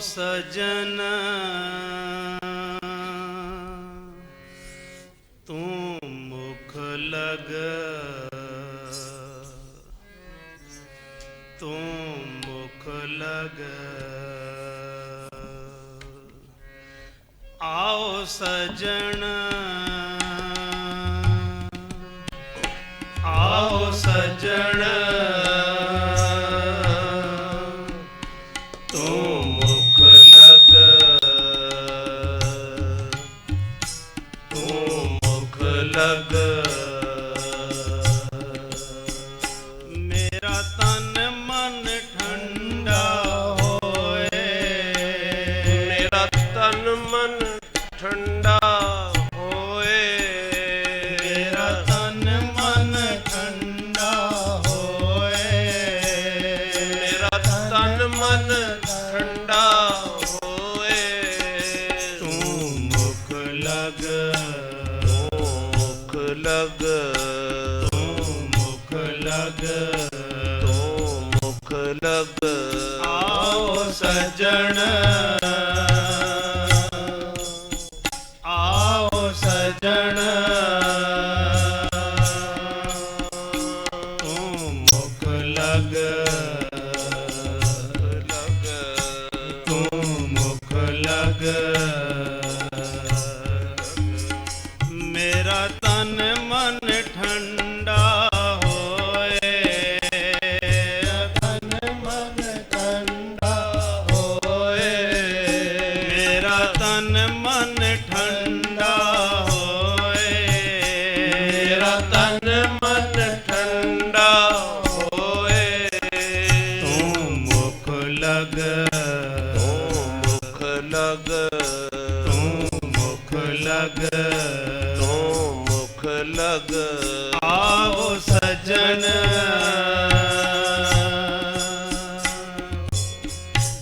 सजन तू मुख लग, तू मुख लग। आओ सजन, आओ सजन तू मुख लग, तू मुख लग। मेरा तन मन ठंडा होए, मेरा तन मन ठंडा होए, मेरा तन मन ठंडा होए, मेरा तन मन ठंडा होए। तू मुख लग, तू मुख लग, तू मुख लग, तू मुख लग। आओ सजन, आओ सजन तू मुख लग, लग, तू मुख लग। मेरा तन मन ठंडा होए, तन मन ठंडा होए, मेरा तन मन ठंडा होए, मेरा तन मन ठंडा होए। तू मुख लग, तू मुख लग, तू मुख लग। तू मुख लग। आओ सजन,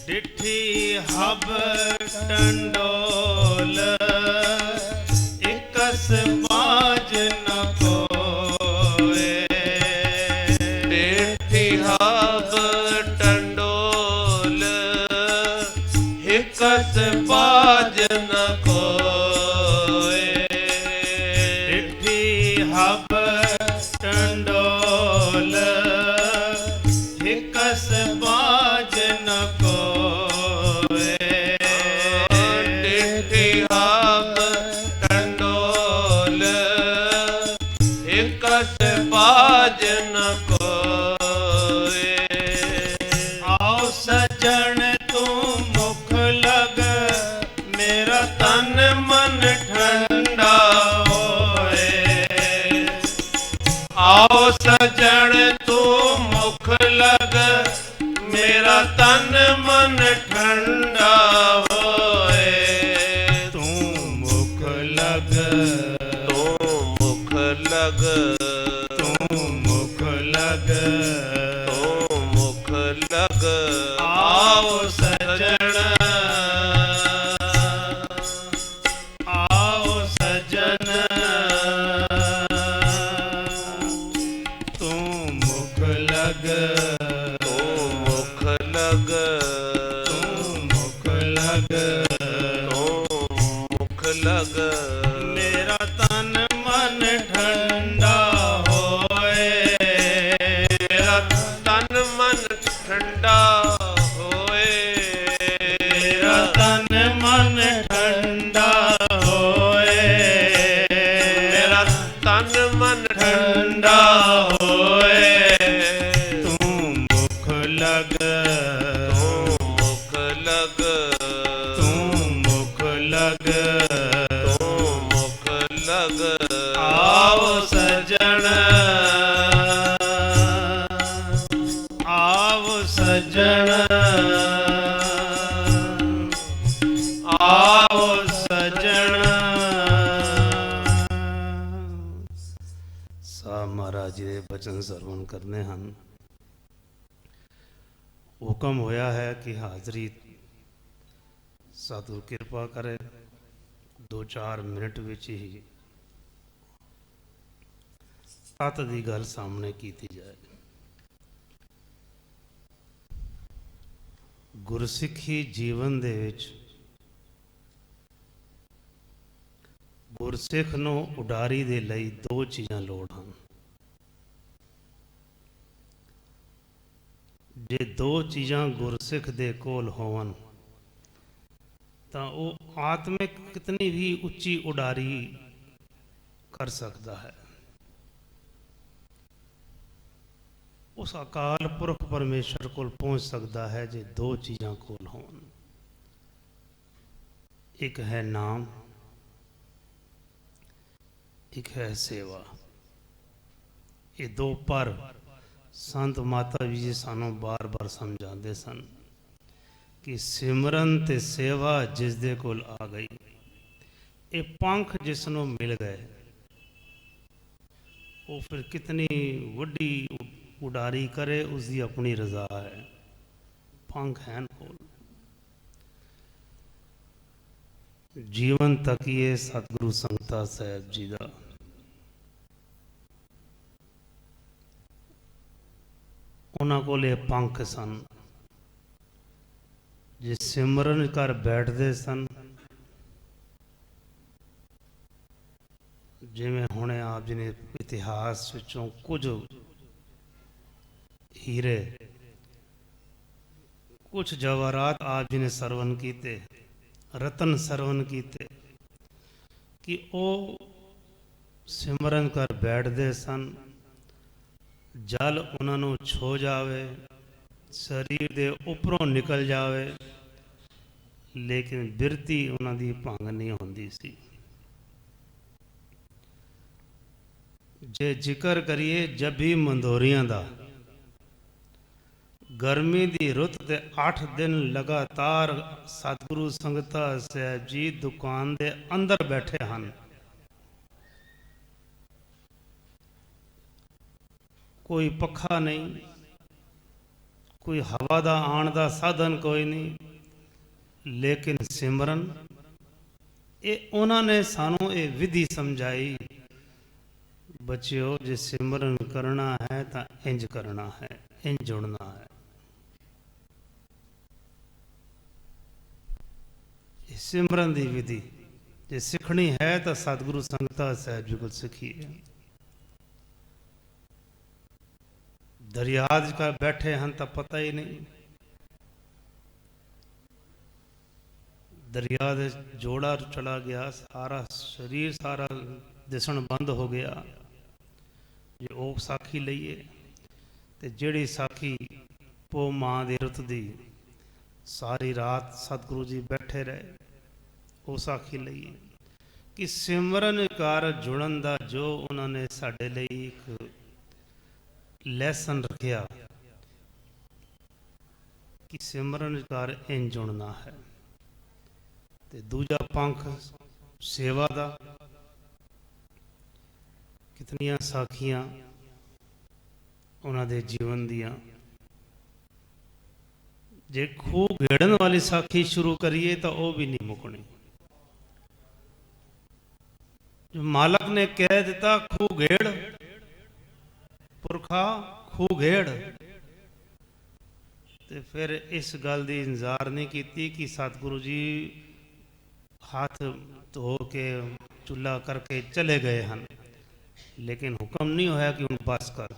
डिठी हब टंडोल, इकस बाज न कोए। डेठी हब टंडोल, हिकस बाज न कोए। डिठी हब टंडोल, हिकस बाज न कोए। डेठी हब टंडोल, हिकस बाज न कोए। आओ सजन तू मुख लग, मेरा तन मन ठंडा होए। आओ सजन तू मुख लग, मेरा तन मन ठंडा होए। तू मुख लग, तू मुख लग, तू मुख लग, तू मुख लग। आओ सजन, आओ सजन तू मुख लग, तू मुख लग, तू मुख लग। तू मुख लग। मेरा तन मन ठंडा होए, मेरा तन मन ठंडा होए, मेरा तन मन ठंडा होए, मेरा तन मन ठंडा होए। तू मुख लग, तू मुख लग, तू मुख लग। तू मुख लग। आओ सजन, आओ सजन, आओ सजन। साहब महाराज जी ਦੇ ਬਚਨ ਸਰਵਣ ਕਰਨੇ ਹਨ। ਹੁਕਮ ਹੋਇਆ ਹੈ ਕਿ ਹਾਜ਼ਰੀ ਸਾਧੂ ਕਿਰਪਾ ਕਰੇ 2-4 ਮਿੰਟ ਵਿੱਚ ਹੀ ਤਤ ਦੀ ਗੱਲ ਸਾਹਮਣੇ ਕੀਤੀ ਜਾਏ। ਗੁਰਸਿੱਖੀ ਜੀਵਨ ਦੇ ਵਿੱਚ ਗੁਰਸਿੱਖ ਨੂੰ ਉਡਾਰੀ ਦੇ ਲਈ ਦੋ ਚੀਜ਼ਾਂ ਲੋੜ ਹਨ। ਜੇ ਦੋ ਚੀਜ਼ਾਂ ਗੁਰਸਿੱਖ ਦੇ ਕੋਲ ਹੋਵਨ ਤਾਂ ਉਹ ਆਤਮਿਕ ਕਿਤਨੀ ਵੀ ਉੱਚੀ ਉਡਾਰੀ ਕਰ ਸਕਦਾ ਹੈ। ਉਸ ਅਕਾਲ ਪੁਰਖ ਪਰਮੇਸ਼ਰ ਕੋਲ ਪਹੁੰਚ ਸਕਦਾ ਹੈ ਜੇ ਦੋ ਚੀਜ਼ਾਂ ਕੋਲ ਹੋਣ। ਇੱਕ ਹੈ ਨਾਮ, ਇੱਕ ਹੈ ਸੇਵਾ। ਇਹ ਦੋ ਪਰ ਸੰਤ ਮਾਤਾ ਜੀ ਸਾਨੂੰ ਬਾਰ-ਬਾਰ ਸਮਝਾਉਂਦੇ ਸਨ ਕਿ ਸਿਮਰਨ ਤੇ ਸੇਵਾ ਜਿਸ ਦੇ ਕੋਲ ਆ ਗਈ, ਇਹ ਪੰਖ ਜਿਸ ਨੂੰ ਮਿਲ ਗਏ, ਉਹ ਫਿਰ ਕਿਤਨੀ ਵੱਡੀ ਉਡਾਰੀ करे, उसकी अपनी रजा है। पंख है कोल। जीवन तकिए सतगुरु संगता साहब जी का उन्होंने कोल पंख सन जे सिमरन कर बैठते सन। जिमें हुणे आप जी ने इतिहास विचों कुछ हीरे, कुछ जवाहरात आप जी ने सरवन किते, रतन सरवन किते कि वो सिमरन कर बैठते सन। जल उन्होंने छो जावे, शरीर दे उपरों निकल जावे, लेकिन बिरती उन्होंने भंग नहीं होंदी सी। जे जिक्र करिए जब भी मंदोरियां दा, गर्मी की रुत के 8 दिन लगातार सतगुरु संगता साहब जी दुकान के अंदर बैठे हैं। कोई पखा नहीं, कोई हवा का आने का साधन कोई नहीं, लेकिन सिमरन ये उन्होंने सानू ये विधि समझाई, बच्चों जे सिमरन करना है तो इंज करना है, इंज जुड़ना है। सिमरन की विधि जे सीखनी है तो सतगुरु संगता साहब जी को सीखिए। दरिया का बैठे हैं तो पता ही नहीं, दरिया दे जोड़ा चला गया, सारा शरीर सारा दिसण बंद हो गया। जे ओ साखी लईए ते जेड़ी साखी पो मां दी रुत दी सारी रात सतगुरु जी बैठे रहे, वो साखी लईए कि सिमरन कार जुड़न दा जो उन्होंने साडे लई एक लैसन रखिया कि सिमरन कार इन जुड़ना है। ते दूजा पंख सेवा दा, कितनियां साखियां उन्होंने जीवन दियां। जे खूह घेड़न वाली साखी शुरू करिए तो वह भी नहीं मुकनी। जो मालक ने कह दिता खूह घेड़, पुरखा खूह घेड़, ते फिर इस गल की इंतजार नहीं की कि सतगुरु जी हाथ धो के चूल्हा करके चले गए हैं, लेकिन हुक्म नहीं होया कि हुण बस कर,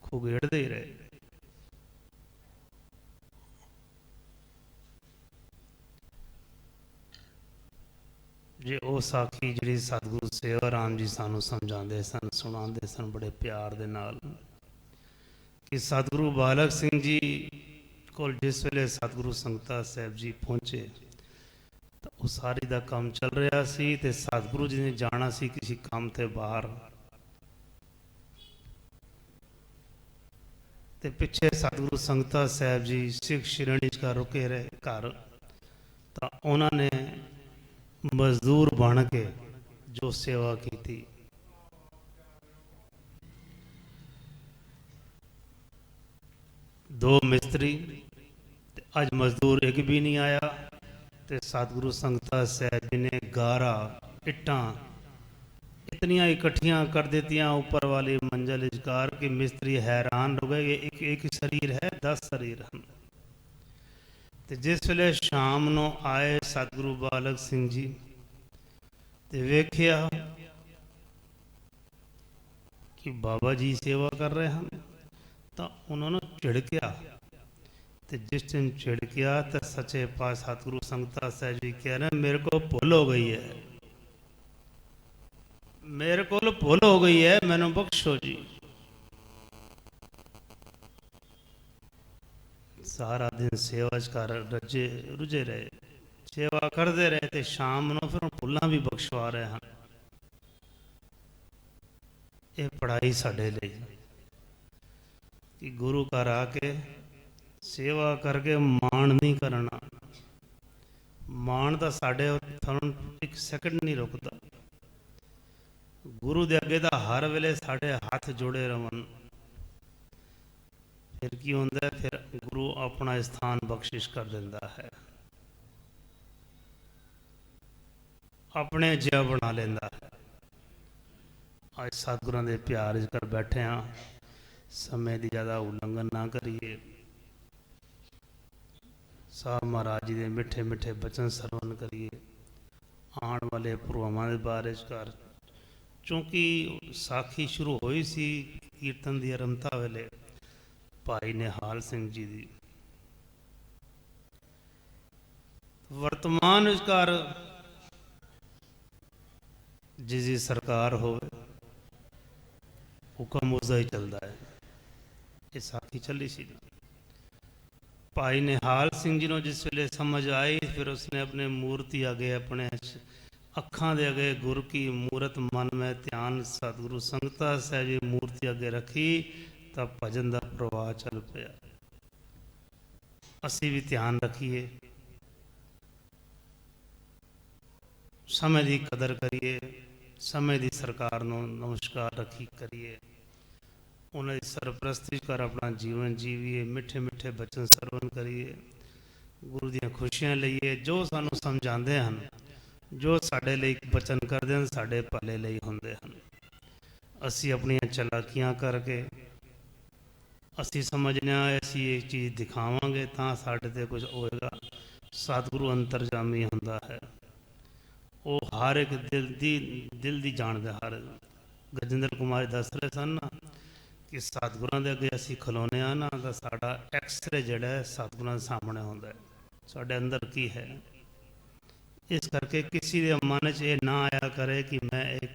खूह घेड़ते ही रहे। जे ओ साखी जी सतगुरु सेवा राम जी सानू समझाते सन, सुनाते सन बड़े प्यार दे नाल कि सतगुरु बालक सिंह जी को जिस वेले सतगुरु संगता साहब जी पहुँचे तो उसारी का काम चल रहा सी ते सतगुरु जी ने जाना सी किसी काम ते बाहर, ते पिछे सतगुरु संगता साहब जी सिख श्रेणी का रुके रहे घर। तो उन्होंने मजदूर बन के जो सेवा की थी, दो मिस्त्री, अज मजदूर एक भी नहीं आया। ते सतगुरु संगता साहब जी ने 11 इट्टां इतनियां इकट्ठियां कर देतियां ऊपर वाली मंजिल इजकार कि मिस्त्री हैरान हो गए। एक एक शरीर है, 10 शरीर हैं। ਤੇ ਜਿਸ ਵੇਲੇ ਸ਼ਾਮ ਨੂੰ ਆਏ ਸਤਿਗੁਰੂ ਬਾਲਕ ਸਿੰਘ ਜੀ ਤੇ ਵੇਖਿਆ ਕਿ ਬਾਬਾ ਜੀ ਸੇਵਾ ਕਰ ਰਹੇ ਹਨ ਤਾਂ ਉਹਨਾਂ ਨੂੰ ਝਿੜਕਿਆ। ਤੇ ਜਿਸ ਦਿਨ ਝਿੜਕਿਆ ਤਾਂ ਸੱਚੇ ਪਾਤਸ਼ਾਹ ਸਤਿਗੁਰੂ ਸੰਗਤਾਂ ਸਾਹਿਬ ਜੀ ਕਹਿ ਰਹੇ ਮੇਰੇ को भूल हो गई है, मेरे को भूल हो गई है, मैनू बख्शो जी। सारा दिन सेवा कर रजे रुझे रहे, सेवा करते रहे ते शाम ਨੂੰ ਫਿਰ ਭੁੱਲਾਂ ਵੀ ਬਖਸ਼ਵਾ ਰਹੇ ਹਨ। ਇਹ ਪੜ੍ਹਾਈ ਸਾਡੇ ਲਈ ਕਿ ਗੁਰੂ ਘਰ ਆ ਕੇ ਸੇਵਾ ਕਰਕੇ ਮਾਣ ਨਹੀਂ ਕਰਨਾ। ਮਾਣ ਤਾਂ ਸਾਡੇ ਤੁਹਾਨੂੰ ਇੱਕ ਸੈਕਿੰਡ ਨਹੀਂ ਰੁਕਦਾ। ਗੁਰੂ ਦੇ ਅੱਗੇ ਤਾਂ ਹਰ ਵੇਲੇ ਸਾਡੇ ਹੱਥ ਜੋੜੇ ਰਹਣ। ਫਿਰ ਕੀ ਹੁੰਦਾ? ਫਿਰ ਗੁਰੂ ਆਪਣਾ ਸਥਾਨ ਬਖਸ਼ਿਸ਼ ਕਰ ਦਿੰਦਾ ਹੈ, ਆਪਣੇ ਜਿਹਾ ਬਣਾ ਲੈਂਦਾ ਹੈ। ਅੱਜ ਸਤਿਗੁਰਾਂ ਦੇ ਪਿਆਰ ਵਿੱਚ ਕਰ ਬੈਠੇ ਹਾਂ। ਸਮੇਂ ਦੀ ਜ਼ਿਆਦਾ ਉਲੰਘਣ ਨਾ ਕਰੀਏ। ਸਾਹਿਬ ਮਹਾਰਾਜ ਜੀ ਦੇ ਮਿੱਠੇ ਮਿੱਠੇ ਬਚਨ ਸਰਵਣ ਕਰੀਏ। ਆਉਣ ਵਾਲੇ ਪ੍ਰੋਗਰਾਮਾਂ ਦੇ ਬਾਰੇ ਕਰ, ਕਿਉਂਕਿ ਸਾਖੀ ਸ਼ੁਰੂ ਹੋਈ ਸੀ ਕੀਰਤਨ ਦੀ ਆਰੰਭਤਾ ਵੇਲੇ ਭਾਈ ਨਿਹਾਲ ਸਿੰਘ ਜੀ ਦੀ। ਵਰਤਮਾਨ ਵਿਚਕਾਰ ਜਿਸ ਦੀ ਸਰਕਾਰ ਹੋਵੇ ਹੁਕਮ ਉਸਦਾ ਹੀ ਚੱਲਦਾ ਹੈ। ਇਹ ਸਾਖੀ ਚੱਲੀ ਸੀ। ਭਾਈ ਨਿਹਾਲ ਸਿੰਘ ਜੀ ਨੂੰ ਜਿਸ ਵੇਲੇ ਸਮਝ ਆਈ ਫਿਰ ਉਸਨੇ ਆਪਣੇ ਮੂਰਤੀ ਅੱਗੇ, ਆਪਣੇ ਅੱਖਾਂ ਦੇ ਅੱਗੇ ਗੁਰ ਕੀ ਮੂਰਤ ਮਨ ਮੈਂ ਧਿਆਨ ਸਤਿਗੁਰੂ ਸੰਗਤਾਂ ਸਾਹਿਬ ਜੀ ਮੂਰਤੀ ਅੱਗੇ ਰੱਖੀ ਤਾਂ ਭਜਨ ਦਾ ਪ੍ਰਵਾਹ ਚੱਲ ਪਿਆ। ਅਸੀਂ ਵੀ ਧਿਆਨ ਰੱਖੀਏ, ਸਮੇਂ ਦੀ ਕਦਰ ਕਰੀਏ, ਸਮੇਂ ਦੀ ਸਰਕਾਰ ਨੂੰ ਨਮਸਕਾਰ ਰੱਖੀ ਕਰੀਏ, ਉਹਨਾਂ ਦੀ ਸਰਪ੍ਰਸਤੀ ਕਰ ਆਪਣਾ ਜੀਵਨ ਜੀਵੀਏ, ਮਿੱਠੇ ਮਿੱਠੇ ਬਚਨ ਸਰਵਣ ਕਰੀਏ, ਗੁਰੂ ਦੀਆਂ ਖੁਸ਼ੀਆਂ ਲਈਏ। ਜੋ ਸਾਨੂੰ ਸਮਝਾਉਂਦੇ ਹਨ, ਜੋ ਸਾਡੇ ਲਈ ਬਚਨ ਕਰਦੇ ਹਨ, ਸਾਡੇ ਭਲੇ ਲਈ ਹੁੰਦੇ ਹਨ। ਅਸੀਂ ਆਪਣੀਆਂ ਚਲਾਕੀਆਂ ਕਰਕੇ ਅਸੀਂ ਸਮਝਦੇ ਹਾਂ ਅਸੀਂ ਇਹ ਚੀਜ਼ ਦਿਖਾਵਾਂਗੇ ਤਾਂ ਸਾਡੇ 'ਤੇ ਕੁਝ ਹੋਏਗਾ। ਸਤਿਗੁਰੂ ਅੰਤਰਜਾਮੀ ਹੁੰਦਾ ਹੈ, ਉਹ ਹਰ ਇੱਕ ਦਿਲ ਦੀ ਜਾਣਦਾ। ਹਰ ਗਜਿੰਦਰ ਕੁਮਾਰ ਦੱਸ ਰਹੇ ਸਨ ਨਾ ਕਿ ਸਤਿਗੁਰਾਂ ਦੇ ਅੱਗੇ ਅਸੀਂ ਖਲੋਨੇ ਹਾਂ ਨਾ ਤਾਂ ਸਾਡਾ ਐਕਸਰੇ ਜਿਹੜਾ ਹੈ ਸਤਿਗੁਰਾਂ ਦੇ ਸਾਹਮਣੇ ਹੁੰਦਾ ਹੈ, ਸਾਡੇ ਅੰਦਰ ਕੀ ਹੈ। ਇਸ ਕਰਕੇ ਕਿਸੇ ਦੇ ਮਨ 'ਚ ਇਹ ਨਾ ਆਇਆ ਕਰੇ ਕਿ ਮੈਂ ਇੱਕ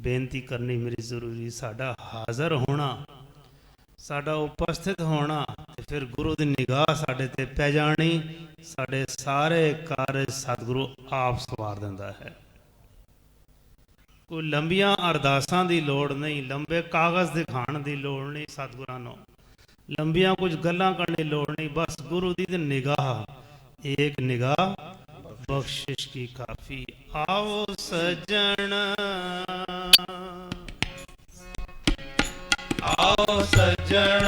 ਬੇਨਤੀ ਕਰਨੀ ਮੇਰੀ ਜ਼ਰੂਰੀ। ਸਾਡਾ ਹਾਜ਼ਰ ਹੋਣਾ, ਸਾਡਾ ਉਪਸਥਿਤ ਹੋਣਾ ਤੇ ਫਿਰ ਗੁਰੂ ਦੀ ਨਿਗਾਹ ਸਾਡੇ 'ਤੇ ਪੈ ਜਾਣੀ। ਸਾਡੇ ਸਾਰੇ ਕਾਰਜ ਸਤਿਗੁਰੂ ਆਪ ਸਵਾਰ ਦਿੰਦਾ ਹੈ। ਕੋਈ ਲੰਬੀਆਂ ਅਰਦਾਸਾਂ ਦੀ ਲੋੜ ਨਹੀਂ, ਲੰਬੇ ਕਾਗਜ਼ ਦਿਖਾਉਣ ਦੀ ਲੋੜ ਨਹੀਂ ਸਤਿਗੁਰਾਂ ਨੂੰ, ਲੰਬੀਆਂ ਕੁਝ ਗੱਲਾਂ ਕਰਨ ਦੀ ਲੋੜ ਨਹੀਂ। ਬਸ ਗੁਰੂ ਦੀ ਨਿਗਾਹ, ਇੱਕ ਨਿਗਾਹ ਬਖਸ਼ਿਸ਼ ਕੀ ਕਾਫੀ। ਆਓ ਸਜਣ, ਆਓ ਸਜਣ,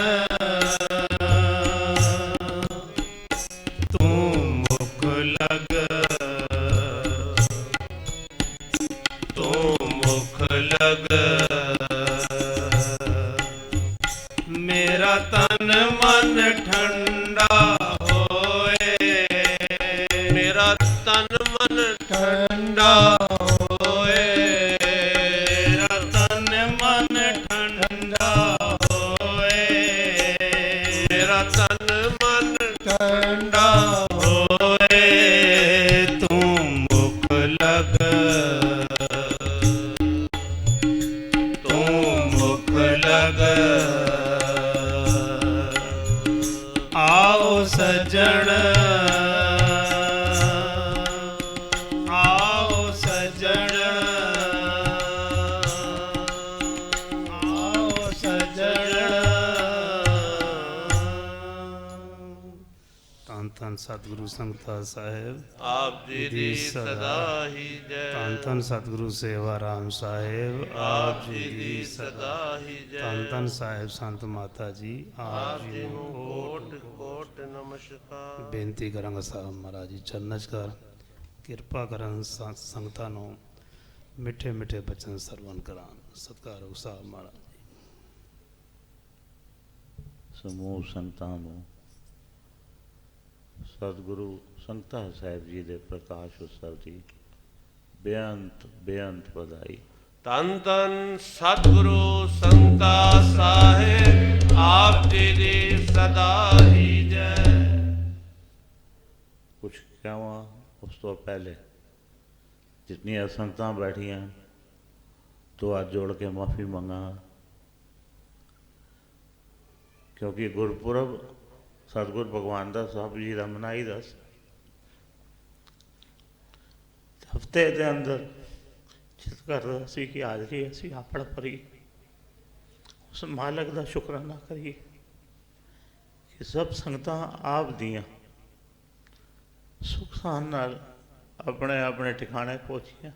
ਤੂੰ ਮੁਖ ਲਗ, ਤੂੰ ਮੁਖ ਲਗ, ਮੇਰਾ ਤਨ ਮਨ ਠੰਡਾ ਹੋਏ, ਮੇਰਾ ਤਨ ਮਨ ਠੰਡਾ ਹੋਏ, ਮੇਰਾ ਤਨ ਮਨ ਠੰਡਾ ਹੋਏ, ਮੇਰਾ ਤਨ ਮਨ ਠੰਡਾ ਹੋਏ, ਤੂੰ ਮੁਖ ਲਗ, ਤੂੰ ਮੁਖ ਲਗ, ਆਓ ਸਜਣ, ਆਓ ਸਜਣ, ਆਓ ਸਜਣ। ਧੰਨ ਧੰਨ ਸਤਿਗੁਰੂ ਸੰਗਤਾਂ ਸਾਹਿਬ ਆਪ ਜੀ ਦੀ ਸਦਾ ਹੀ ਜੈ। ਧੰਨ ਧੰਨ ਸਤਿਗੁਰੂ ਸੇਵਾ ਰਾਮ ਸਾਹਿਬ ਆਪ ਜੀ ਦੀ ਸਦਾ ਹੀ ਜੈ। ਧੰਨ ਧੰਨ ਸਾਹਿਬ ਸੰਤ ਮਾਤਾ ਜੀ ਆਪ ਜੀ ਨੂੰ ਕੋਟ ਕੋਟ ਨਮਸਕਾਰ। ਬੇਨਤੀ ਕਰਾਂਗਾ ਸਾਹਿਬ ਮਹਾਰਾਜ ਜੀ ਚਰਨਾਂ 'ਚ ਕਰ ਕਿਰਪਾ ਕਰਨ ਸੰਗਤਾਂ ਨੂੰ ਮਿੱਠੇ ਮਿੱਠੇ ਬਚਨ ਸਰਵਣ ਕਰਾਉਣ। ਸਤਿਕਾਰਯੋਗ ਸਾਹਿਬ ਮਹਾਰਾਜ ਜੀ। ਸਮੂਹ ਸੰਤਾਂ ਨੂੰ सतगुरु संगता साहिब जी के प्रकाश उत्सव की बेअंत बेअंत बधाई। धन धन सतगुरु संगता साहिब आप जी दी सदा ही जय। कुछ कहां उस तो पहले जितनियां संगतां बैठियां तो हाथ जोड़ के माफ़ी मंगा, क्योंकि गुरपुरब सतगुरु भगवान दास साहब जी का मनाई दस हफ्ते के अंदर चित करता सी कि हाजरी असी आपड़ भरी उस मालक का शुकराना करिए कि सब संगतां आप दियां सुख शान नाल अपने अपने ठिकाने पहुंचिया,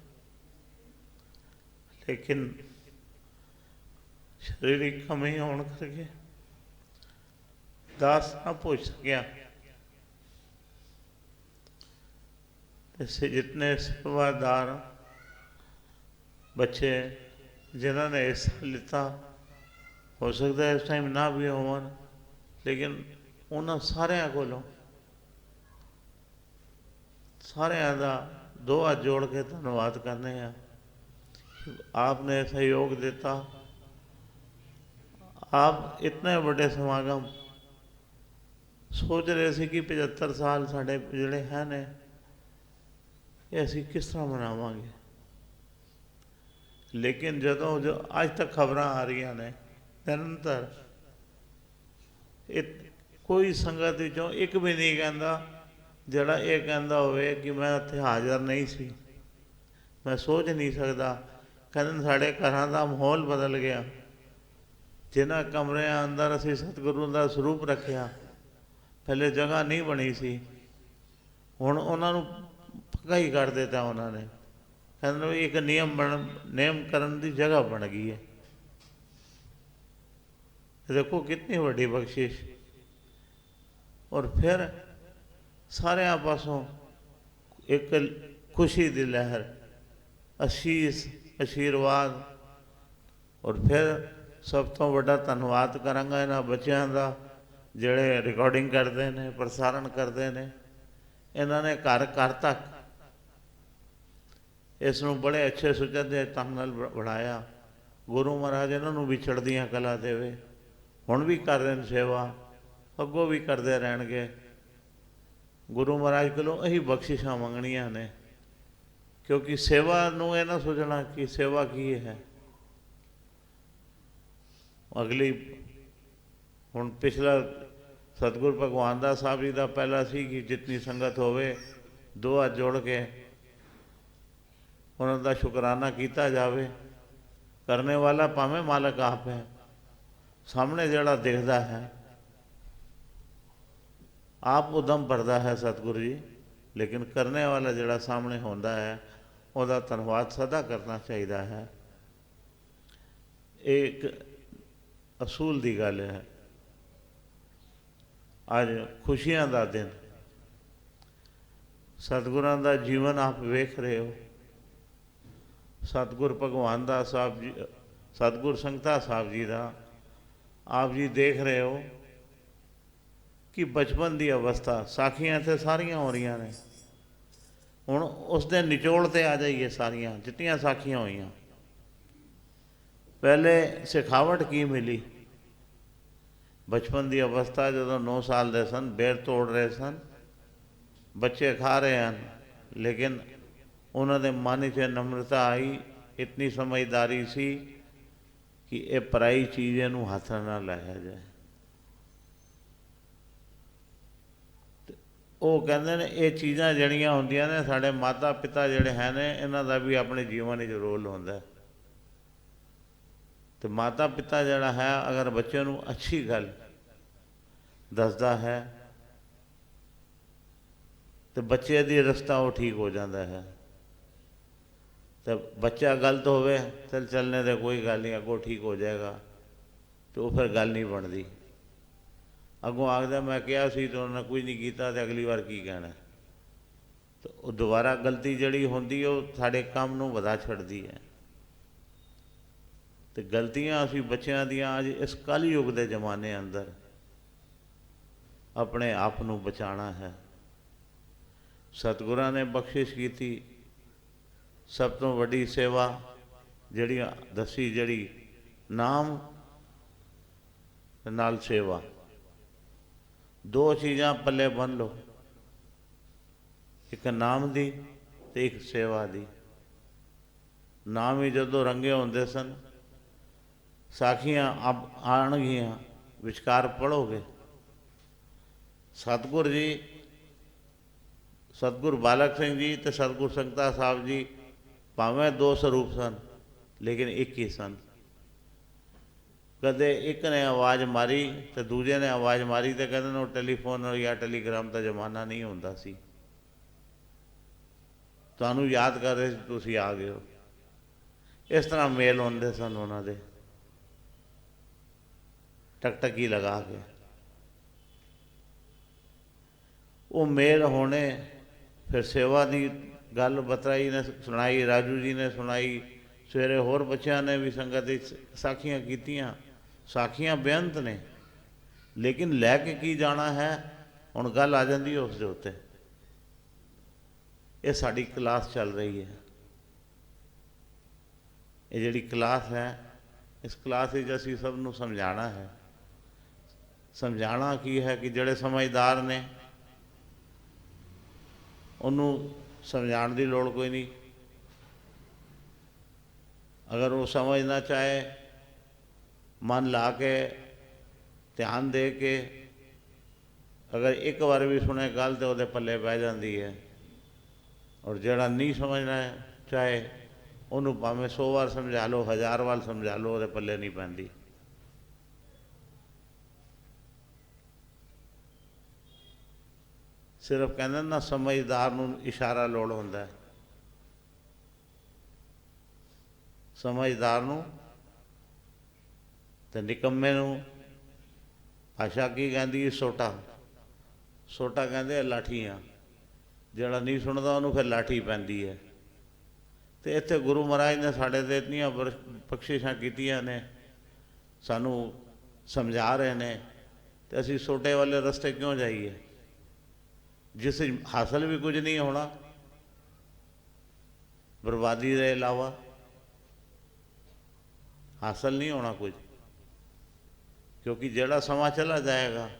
लेकिन शरीरिक कमी होने करके दास ना पहुंच सकिया। ऐसे जितने सेवादार बच्चे जिन्होंने हिस्सा लिता, हो सकता है इस टाइम ना भी हो, लेकिन उन्होंने सारिया कोलों सारिया का दो हाथ जोड़ के धन्यवाद करने हैं। आपने सहयोग देता, आप इतने बड़े समागम सोच रहे थे कि 75 साल साढ़े जोड़े हैं ने ये असी किस तरह मनावांगे, लेकिन जो जो अज तक खबर आ रही ने निरंतर कोई संगत विचों एक भी नहीं कहता जड़ा ये कहता होवे कि मैं उत्थे हाज़र नहीं सी, मैं सोच नहीं सकता। कहते साढ़े घरों का माहौल बदल गया, जिन्होंने कमरे अंदर असी सतगुरु का स्वरूप रखा, पहले जगह नहीं बनी सी, हुण उन्होंने पक्का ही कर दिता। उन्होंने कहते एक नियम करन की जगह बन गई है। देखो कितनी बड़ी बख्शिश। और फिर सारे पासों एक खुशी की लहर, आशीष आशीर्वाद। और फिर सब तो बड़ा धन्यवाद करांगा इन्हां बच्चों का जिहड़े रिकॉर्डिंग करते हैं, प्रसारण करते हैं। इन्होंने घर घर तक इसनूं बड़े अच्छे सुचजे ढंग नाल बढ़ाया। गुरु महाराज इन्हों भी चढ़दियां कला देवे, हुण भी कर रहे हैं सेवा, अगों भी करते रहणगे। गुरु महाराज कोलों यही बख्शिशां मंगणियां ने, क्योंकि सेवा नूं ये ना सोचना कि सेवा की है। अगली हुण पिछला सतगुरु भगवान दास साहब जी का पहला सी कि जितनी संगत होवे दो हाथ जोड़ के उन्होंने शुकराना किया जाए। करने वाला भावें मालक आप है, सामने जड़ा दिखता है आप उदम भरदा है सतगुरु जी, लेकिन करने वाला जड़ा सामने होंदा है उसका धन्यवाद सदा करना चाहिए है। एक असूल की गल है। अज खुशियां का दिन, सतगुरां का जीवन आप वेख रहे हो। सतगुरु भगवान दास साहब जी, सतगुरु संगता साहब जी का आप जी देख रहे हो कि बचपन की अवस्था साखियां इत्थे सारियां हो रही ने। हुण उस दिन निचोड़ ते आ जाइए सारियां जितनियां साखियां हुई। पहले सिखावट की मिली, बचपन की अवस्था जो 9 साल के सन, बेर तोड़ रहे सन, बच्चे खा रहे हैं, लेकिन उन्होंने मन च नम्रता आई, इतनी समझदारी सी कि ये पराई चीज़ इनू हाथ ना लाया जाए। वो कहते हैं ये चीज़ां जड़ियाँ होंदियां ने साढ़े माता पिता जड़े हैं ने इन्हां दा भी अपने जीवन में रोल होंदा है। तो माता पिता जड़ा है अगर बच्चे नू अच्छी गल दसदा है तो बच्चे दी रस्ता वो ठीक हो जाता है। तो बच्चा गलत होवे चल चलने दे कोई गल नहीं, अगों ठीक हो जाएगा, तो फिर गल नहीं बनती। अगों आखदा मैं कहा सी तो उन्होंने कुछ नहीं किया तो अगली बार की कहना। तो दोबारा गलती जड़ी होंदी है वो साढ़े काम नूं वधा छड्डदी है। तो गलतियां असी बच्चों दियां अज इस कलयुग के जमाने अंदर अपने आप नूं बचाना है। सतगुਰਾਂ ने बख्शिश की। सब तो वड्डी सेवा जिहड़ी दसी, जिहड़ी नाम नाल सेवा, दो चीज़ां पल्ले बन लो, एक नाम दी ते एक सेवा दी। नाम ही जदों रंगे होंदे सन, साखियां अब आणगियां, विचकार पढ़ोगे। सतगुर जी, सतगुर बालक सिंह जी ते सतगुर संगता साहब जी भावें दो स्वरूप सन, लेकिन एक ही सन। कदे एक ने आवाज़ मारी तो दूजे ने आवाज़ मारी, तो कहते वो टेलीफोन या टेलीग्राम का जमाना नहीं होंदा सी। तुहानूं याद कर रहे सी, तुसीं आ गए हो। इस तरह मेल होंदे सन उन्हां दे, टकटकी लगा के। वो मेल होने, फिर सेवा की गल बतराई ने सुनाई, राजू जी ने सुनाई, सवेरे होर बच्चों ने भी संगत साखियां कीतियां। साखियां बेअंत ने, लेकिन लैके की जाना है, हुण गल आ जाती है उस दे उत्ते। ये साड़ी क्लास चल रही है। ये जिहड़ी क्लास है, इस क्लास में असीं सब नूं समझाना है। समझाना की है कि जिहड़े समझदार ने उन्होंने समझाने की लोड़ कोई नहीं। अगर वो समझना चाहे, मन ला के ध्यान दे के, अगर एक बार भी सुने गल तो वो पल्ले पै जाती है। और जिहड़ा नहीं समझना चाहे, उन्होंने भावें 100 बार समझा लो, 1000 बार समझा लो, वो पल्ले नहीं पैंदी। सिर्फ कहते ना, समझदार नूं इशारा लोड़ होंदा है। समझदार नूं ते निकम्मे नूं भाषा की कहती, सोटा। सोटा कहते लाठियां। जिहड़ा नहीं सुनता उन्होंने फिर लाठी पैंदी है। तो इत्थे गुरु महाराज ने साढ़े ते इतनियां बख्शिशां कीतियां ने, सानू समझा रहे ने, तो असीं सोटे वाले रस्ते क्यों जाइए, जिस हासिल भी कुछ नहीं होना, बर्बादी के अलावा हासिल नहीं होना कुछ। क्योंकि जिहड़ा समा चला जाएगा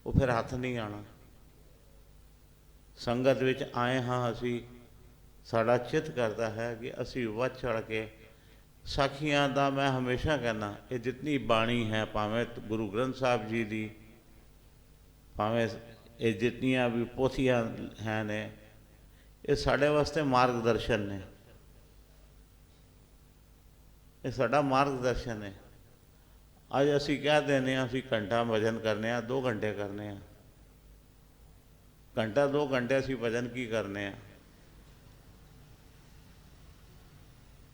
वो फिर हाथ नहीं आना। संगत विच आए हाँ असी, साड़ा चित करता है कि असी वध चढ़ के साखियां दा, मैं हमेशा कहना, ये जितनी बाणी है, भावें गुरु ग्रंथ साहब जी की, भावें ये जितनियां भी पोथियां हैं ने, ये साढ़े वास्ते मार्गदर्शन ने। ये साड़ा मार्गदर्शन है। अज असी कह देने असी घंटा भजन करने, 2 घंटे करने, घंटा 2 घंटे असी भजन की करने।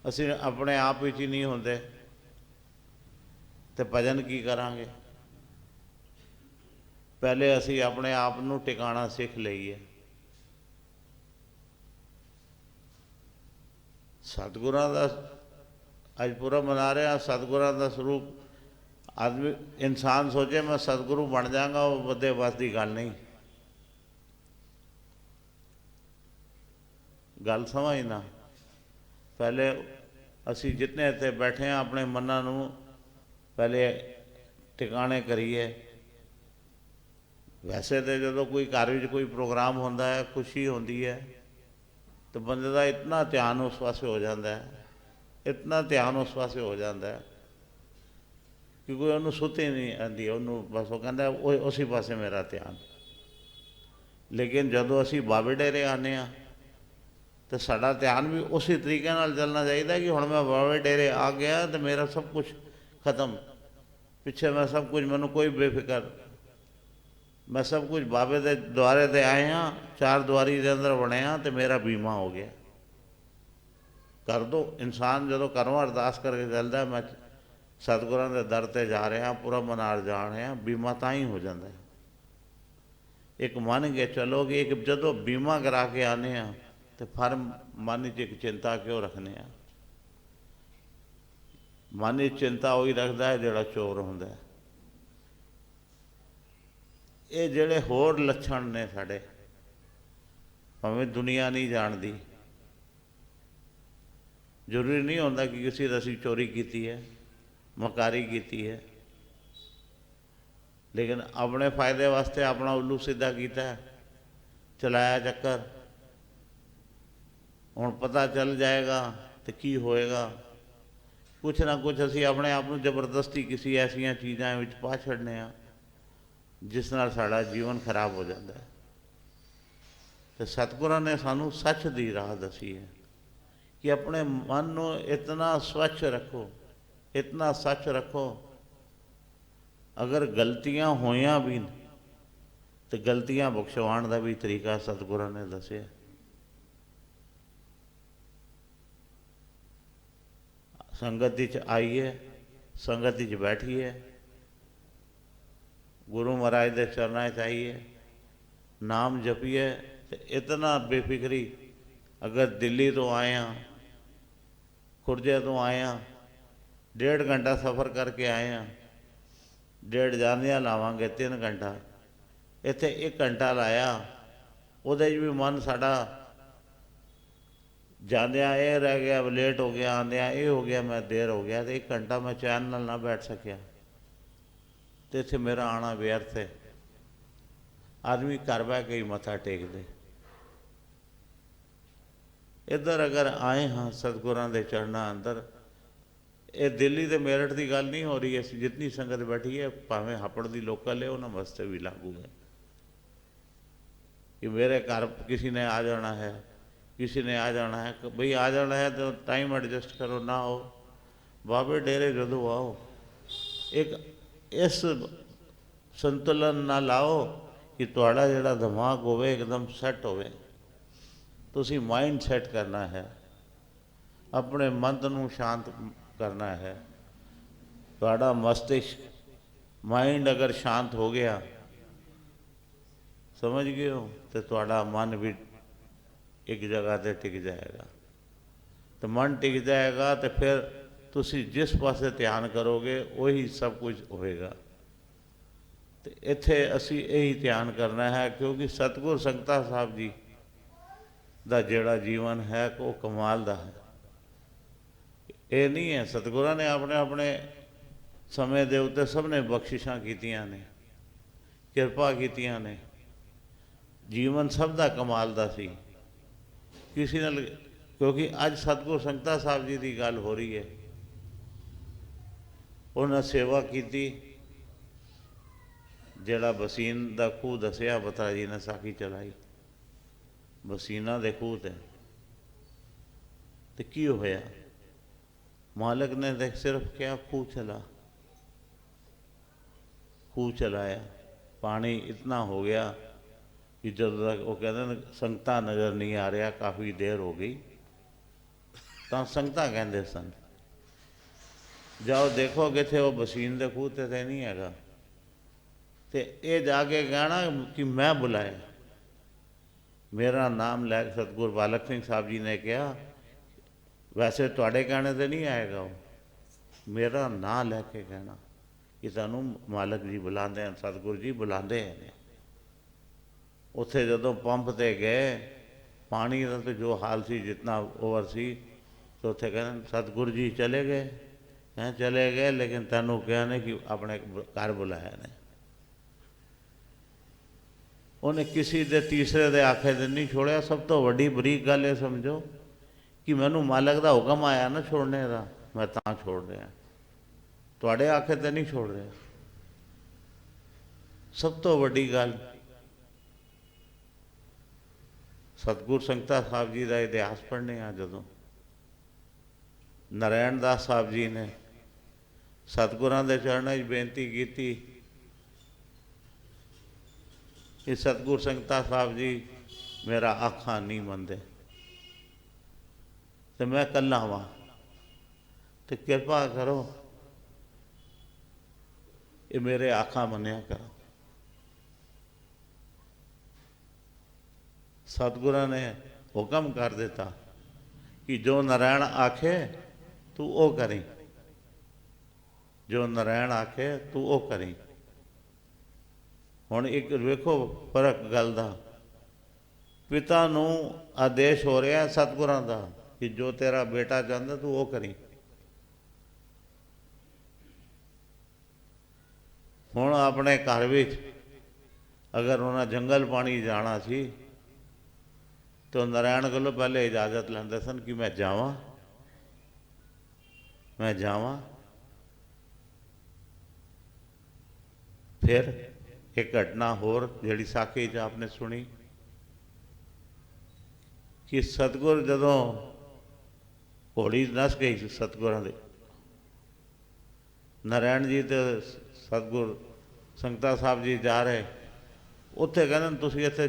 असी अपने आप विच ही नहीं होंदे तो भजन की करांगे। पहले असी अपने आप नूं टिकाना सीख लईए। सतगुरां दा अज पूरा मना रहे हैं। सतगुरां दा स्वरूप, आदमी इंसान सोचे मैं सतगुरु बन जाऊंगा, वो बदे बस की गल नहीं। गल समझना, पहले असी जितने इत्थे बैठे हैं अपने मनां नूं पहले टिकाणे करिए। वैसे तो जो कोई घर में कोई प्रोग्राम होंदा है, खुशी होंदी है, तो बंदे का इतना ध्यान उस पासे हो जाता है, इतना ध्यान उस पासे हो जाता है कि कोई उन्होंने सुते नहीं आती, उन्होंने बस वो कहता उसी पासे मेरा ध्यान। लेकिन जदों असी बाबे डेरे आने तो साड़ा ध्यान भी उसी तरीके नाल चलना चाहिए कि हुण मैं बाबे डेरे आ गया तो मेरा सब कुछ खत्म, पिछे मैं सब कुछ, मैनू कोई बेफिक्र, मैं सब कुछ बाबे के द्वारे ते आए हाँ, 4 द्वारी के अंदर बने हाँ, तो मेरा बीमा हो गया। कर दो। इंसान जो घरों अरदास करके चलता है, मैं सतगुरां दे दर ते जा रहा, पूरा मनार जा रहा, बीमा तां ही हो जाता है। एक मन के चलो कि एक जदों बीमा करा के आने तो फिर मन च एक चिंता क्यों रखने। मन च चिंता वही रखता है जिहड़ा चोर होंदा है। ये जिहड़े होर लक्षण ने साडे, ਭਾਵੇਂ ਦੁਨੀਆ ਨਹੀਂ ਜਾਣਦੀ। ਜ਼ਰੂਰੀ ਨਹੀਂ ਹੁੰਦਾ ਕਿ ਕਿਸੇ ਦਾ ਅਸੀਂ ਚੋਰੀ ਕੀਤੀ ਹੈ, ਮਕਾਰੀ ਕੀਤੀ ਹੈ, ਲੇਕਿਨ ਆਪਣੇ ਫਾਇਦੇ ਵਾਸਤੇ ਆਪਣਾ ਉੱਲੂ ਸਿੱਧਾ ਕੀਤਾ, ਚਲਾਇਆ ਚੱਕਰ। ਹੁਣ ਪਤਾ ਚੱਲ ਜਾਏਗਾ ਤੇ ਕੀ ਹੋਏਗਾ। ਕੁਛ ਨਾ ਕੁਛ ਅਸੀਂ ਆਪਣੇ ਆਪ ਨੂੰ ਜ਼ਬਰਦਸਤੀ ਕਿਸੇ ਐਸੀਆਂ ਚੀਜ਼ਾਂ ਵਿੱਚ ਪਾ ਛੱਡਨੇ ਆ ਜਿਸ ਨਾਲ ਸਾਡਾ ਜੀਵਨ ਖਰਾਬ ਹੋ ਜਾਂਦਾ ਹੈ। ਤੇ ਸਤਿਗੁਰਾਂ ਨੇ ਸਾਨੂੰ ਸੱਚ ਦੀ ਰਾਹ ਦੱਸੀ ਹੈ ਕਿ ਆਪਣੇ ਮਨ ਨੂੰ ਇਤਨਾ ਸਵੱਛ ਰੱਖੋ, ਇਤਨਾ ਸੱਚ ਰੱਖੋ। ਅਗਰ ਗਲਤੀਆਂ ਹੋਈਆਂ ਵੀ ਤੇ ਗਲਤੀਆਂ ਬਖਸ਼ਵਾਉਣ ਦਾ ਵੀ ਤਰੀਕਾ ਸਤਿਗੁਰਾਂ ਨੇ ਦੱਸਿਆ। ਸੰਗਤ ਵਿੱਚ ਆਈਏ, ਸੰਗਤ ਵਿੱਚ ਬੈਠੀਏ, ਗੁਰੂ ਮਹਾਰਾਜ ਦੇ ਚਰਨਾਂ 'ਚ ਆਈਏ, ਨਾਮ ਜਪੀਏ ਤੇ ਇਤਨਾ ਬੇਫਿਕਰੀ। ਅਗਰ ਦਿੱਲੀ ਤੋਂ ਆਏ ਹਾਂ, ਖੁਰਜੇ ਤੋਂ ਆਏ ਹਾਂ, 1.5 ਘੰਟਾ ਸਫ਼ਰ ਕਰਕੇ ਆਏ ਹਾਂ, 1.5 ਜਾਂਦਿਆਂ ਲਾਵਾਂਗੇ 3 ਘੰਟਾ, ਇੱਥੇ 1 ਘੰਟਾ ਲਾਇਆ, ਉਹਦੇ 'ਚ ਵੀ ਮਨ ਸਾਡਾ ਜਾਂਦਿਆਂ ਇਹ ਰਹਿ ਗਿਆ, ਲੇਟ ਹੋ ਗਿਆ, ਆਉਂਦਿਆਂ ਇਹ ਹੋ ਗਿਆ, ਮੈਂ ਦੇਰ ਹੋ ਗਿਆ, ਤੇ 1 ਘੰਟਾ ਮੈਂ ਚੈਨ ਨਾਲ ਨਾ ਬੈਠ ਸਕਿਆ, ਤੇ ਇੱਥੇ ਮੇਰਾ ਆਉਣਾ ਵਿਅਰਥ ਹੈ। ਆਦਮੀ ਘਰ ਬਹਿ ਕੇ ਹੀ ਮੱਥਾ ਟੇਕਦੇ। ਇੱਧਰ ਅਗਰ ਆਏ ਹਾਂ ਸਤਿਗੁਰਾਂ ਦੇ ਚਰਨਾਂ ਅੰਦਰ, ਇਹ ਦਿੱਲੀ ਤੇ ਮੇਰਠ ਦੀ ਗੱਲ ਨਹੀਂ ਹੋ ਰਹੀ ਹੈ। ਜਿਤਨੀ ਸੰਗਤ ਬੈਠੀ ਹੈ, ਭਾਵੇਂ ਹਾਪੜ ਦੀ ਲੋਕਲ ਹੈ, ਉਹਨਾਂ ਵਾਸਤੇ ਵੀ ਲਾਗੂ ਹੈ ਕਿ ਮੇਰੇ ਘਰ किसी ने आ जाना है, किसी ने आ जाना है, भाई आ जाना है तो टाइम एडजस्ट करो, ना हो बाबे डेरे जदों आओ। एक इस संतुलन ना लाओ कि तुहाड़ा जिहड़ा दिमाग होवे एकदम सैट होवे। तुसीं माइंड सैट करना है, अपने मन नूं शांत करना है। तुहाड़ा मस्तिष्क माइंड अगर शांत हो गया, समझ गए हो, तो तुहाड़ा मन भी एक जगह पर टिक जाएगा। तो मन टिक जाएगा तो फिर तुसी जिस पासे ध्यान करोगे वही सब कुछ होएगा। तो इत्थे असी यही ध्यान करना है, क्योंकि सतगुर संगता साहब जी ਦਾ ਜਿਹੜਾ ਜੀਵਨ ਹੈ ਉਹ ਕਮਾਲ ਦਾ ਹੈ। ਇਹ ਨਹੀਂ ਹੈ, ਸਤਿਗੁਰਾਂ ਨੇ ਆਪਣੇ ਆਪਣੇ ਸਮੇਂ ਦੇ ਉੱਤੇ ਸਭ ਨੇ ਬਖਸ਼ਿਸ਼ਾਂ ਕੀਤੀਆਂ ਨੇ, ਕਿਰਪਾ ਕੀਤੀਆਂ ਨੇ। ਜੀਵਨ ਸਭ ਦਾ ਕਮਾਲ ਦਾ ਸੀ। ਕਿਸੇ ਨਾਲ, ਕਿਉਂਕਿ ਅੱਜ ਸਤਿਗੁਰ ਸੰਗਤਾ ਸਾਹਿਬ ਜੀ ਦੀ ਗੱਲ ਹੋ ਰਹੀ ਹੈ। ਉਹਨਾਂ ਸੇਵਾ ਕੀਤੀ। ਜਿਹੜਾ ਬਸੀਨ ਦਾ ਖੂਹ ਦੱਸਿਆ ਬਤਾ ਜੀ ਨੇ ਸਾਖੀ ਚਲਾਈ, ਬਸੀਨਾ ਦੇ ਖੂਹ ਤੇ ਕੀ ਹੋਇਆ? ਮਾਲਕ ਨੇ ਦੇਖ ਸਿਰਫ ਕਿਹਾ ਖੂਹ ਚਲਾ, ਖੂਹ ਚਲਾਇਆ। ਪਾਣੀ ਇਤਨਾ ਹੋ ਗਿਆ ਕਿ ਜਦੋਂ ਤੱਕ ਉਹ ਕਹਿੰਦੇ ਨੇ ਸੰਗਤਾਂ ਨਜ਼ਰ ਨਹੀਂ ਆ ਰਿਹਾ, ਕਾਫੀ ਦੇਰ ਹੋ ਗਈ, ਤਾਂ ਸੰਗਤਾਂ ਕਹਿੰਦੇ ਸਨ ਜਾਓ ਦੇਖੋ ਕਿੱਥੇ ਉਹ ਬਸੀਨ ਦੇ ਖੂਹ ਤੇ ਨਹੀਂ ਹੈਗਾ। ਤੇ ਇਹ ਜਾ ਕੇ ਕਹਿਣਾ ਕਿ ਮੈਂ ਬੁਲਾਇਆ, मेरा नाम लै। सतगुर बालक सिंह साहब जी ने कहा वैसे तुहाडे कहने ते नहीं आएगा, वो मेरा नाम लैके कहना कि सानू मालक जी बुलाते हैं, सतगुर जी बुलाते हैं। उत्थे जदों पंप ते गए, पानी का तो जो हाल सी जितना ओवर सी, तो उत्थे कहते सतगुर जी चले गए। हैं चले गए, लेकिन तैनू कहा ने कि अपने घर बुलाया ने। उन्हें किसी दे तीसरे दे आखे दे नहीं छोड़िया। सब तो वड्डी बरीक गल है, समझो कि मैनू मालक का हुक्म आया ना छोड़ने का, मैं तां छोड़ रहा, तुहाडे आखे ते नहीं छोड़ रहा। सब तो वड्डी गल सतगुर संगता साहब जी का इतिहास पढ़ने आ, जदों नारायण दास साहब जी ने सतगुरां दे चरणों च बेनती की कि सतगुर संगता साहब जी मेरा आखा नहीं मनते, तो मैं कल्ला वा, तो कृपा करो ये मेरे आखा मनिया करो। सतगुरां ने हुक्म कर दिता कि जो नारायण आखे तू ओ करी, जो नारायण आखे तू ओ करी। हुण एक वेखो फर्क गल दा, ਪਿਤਾ ਨੂੰ ਆਦੇਸ਼ ਹੋ ਰਿਹਾ ਸਤਿਗੁਰਾਂ ਦਾ ਕਿ ਜੋ ਤੇਰਾ ਬੇਟਾ ਚਾਹੁੰਦਾ ਤੂੰ ਉਹ ਕਰੀ। ਹੁਣ ਆਪਣੇ ਘਰ ਵਿੱਚ ਅਗਰ ਉਹਨਾਂ ਜੰਗਲ ਪਾਣੀ ਜਾਣਾ ਸੀ ਤਾਂ ਨਾਰਾਇਣ ਕੋਲੋਂ ਪਹਿਲੇ ਇਜਾਜ਼ਤ ਲੈਂਦੇ ਸਨ ਕਿ ਮੈਂ ਜਾਵਾਂ। ਫਿਰ ਇੱਕ ਘਟਨਾ ਹੋਰ ਜਿਹੜੀ ਸਾਖੀ 'ਚ ਆਪਨੇ ਸੁਣੀ ਕਿ ਸਤਿਗੁਰ ਜਦੋਂ ਘੋੜੀ ਨੱਸ ਗਈ ਸੀ ਸਤਿਗੁਰਾਂ ਦੇ, ਨਾਰਾਇਣ ਜੀ ਤੇ ਸਤਿਗੁਰ ਸੰਗਤਾ ਸਾਹਿਬ ਜੀ ਜਾ ਰਹੇ, ਉੱਥੇ ਕਹਿੰਦੇ ਤੁਸੀਂ ਇੱਥੇ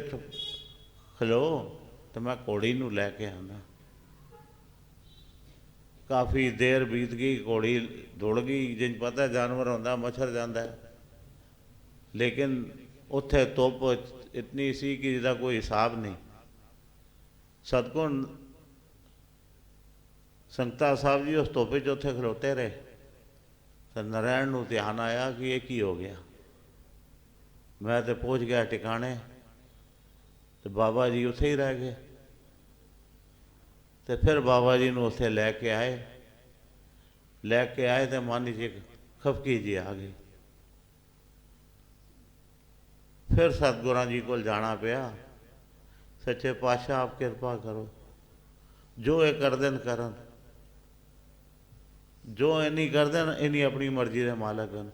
ਖਲੋ ਤੇ ਮੈਂ ਘੋੜੀ ਨੂੰ ਲੈ ਕੇ ਆਉਂਦਾ। ਕਾਫੀ ਦੇਰ ਬੀਤ ਗਈ, ਘੋੜੀ ਦੌੜ ਗਈ। ਜਿੰਜ ਪਤਾ ਜਾਨਵਰ ਹੁੰਦਾ ਮੱਛਰ ਜਾਂਦਾ ਹੈ, ਲੇਕਿਨ ਉੱਥੇ ਧੁੱਪ ਇਤਨੀ ਸੀ ਕਿ ਜਿਹਦਾ ਕੋਈ ਹਿਸਾਬ ਨਹੀਂ। ਸਤਿਗੁਰ ਸੰਗਤਾ ਸਾਹਿਬ ਜੀ ਉਸ ਧੁੱਪ 'ਚ ਉੱਥੇ ਖਲੋਤੇ ਰਹੇ ਤਾਂ ਨਾਰਾਇਣ ਨੂੰ ਧਿਆਨ ਆਇਆ ਕਿ ਇਹ ਕੀ ਹੋ ਗਿਆ। ਮੈਂ ਤਾਂ ਪਹੁੰਚ ਗਿਆ ਟਿਕਾਣੇ ਤੇ ਬਾਬਾ ਜੀ ਉੱਥੇ ਹੀ ਰਹਿ ਗਏ। ਤੇ ਫਿਰ ਬਾਬਾ ਜੀ ਨੂੰ ਉੱਥੇ ਲੈ ਕੇ ਆਏ ਤੇ ਮਨ 'ਚ ਇੱਕ ਖਫਕੀ ਜੀ ਆ ਗਈ। ਫਿਰ ਸਤਿਗੁਰਾਂ ਜੀ ਕੋਲ ਜਾਣਾ ਪਿਆ। ਸੱਚੇ ਪਾਤਸ਼ਾਹ ਆਪ ਕਿਰਪਾ ਕਰੋ, ਜੋ ਇਹ ਕਰਦੇ ਨੇ ਕਰਨ, ਜੋ ਇਹ ਨਹੀਂ ਕਰਦੇ ਨੇ ਇਹਨੀ ਆਪਣੀ ਮਰਜ਼ੀ ਦੇ ਮਾਲਕ ਹਨ।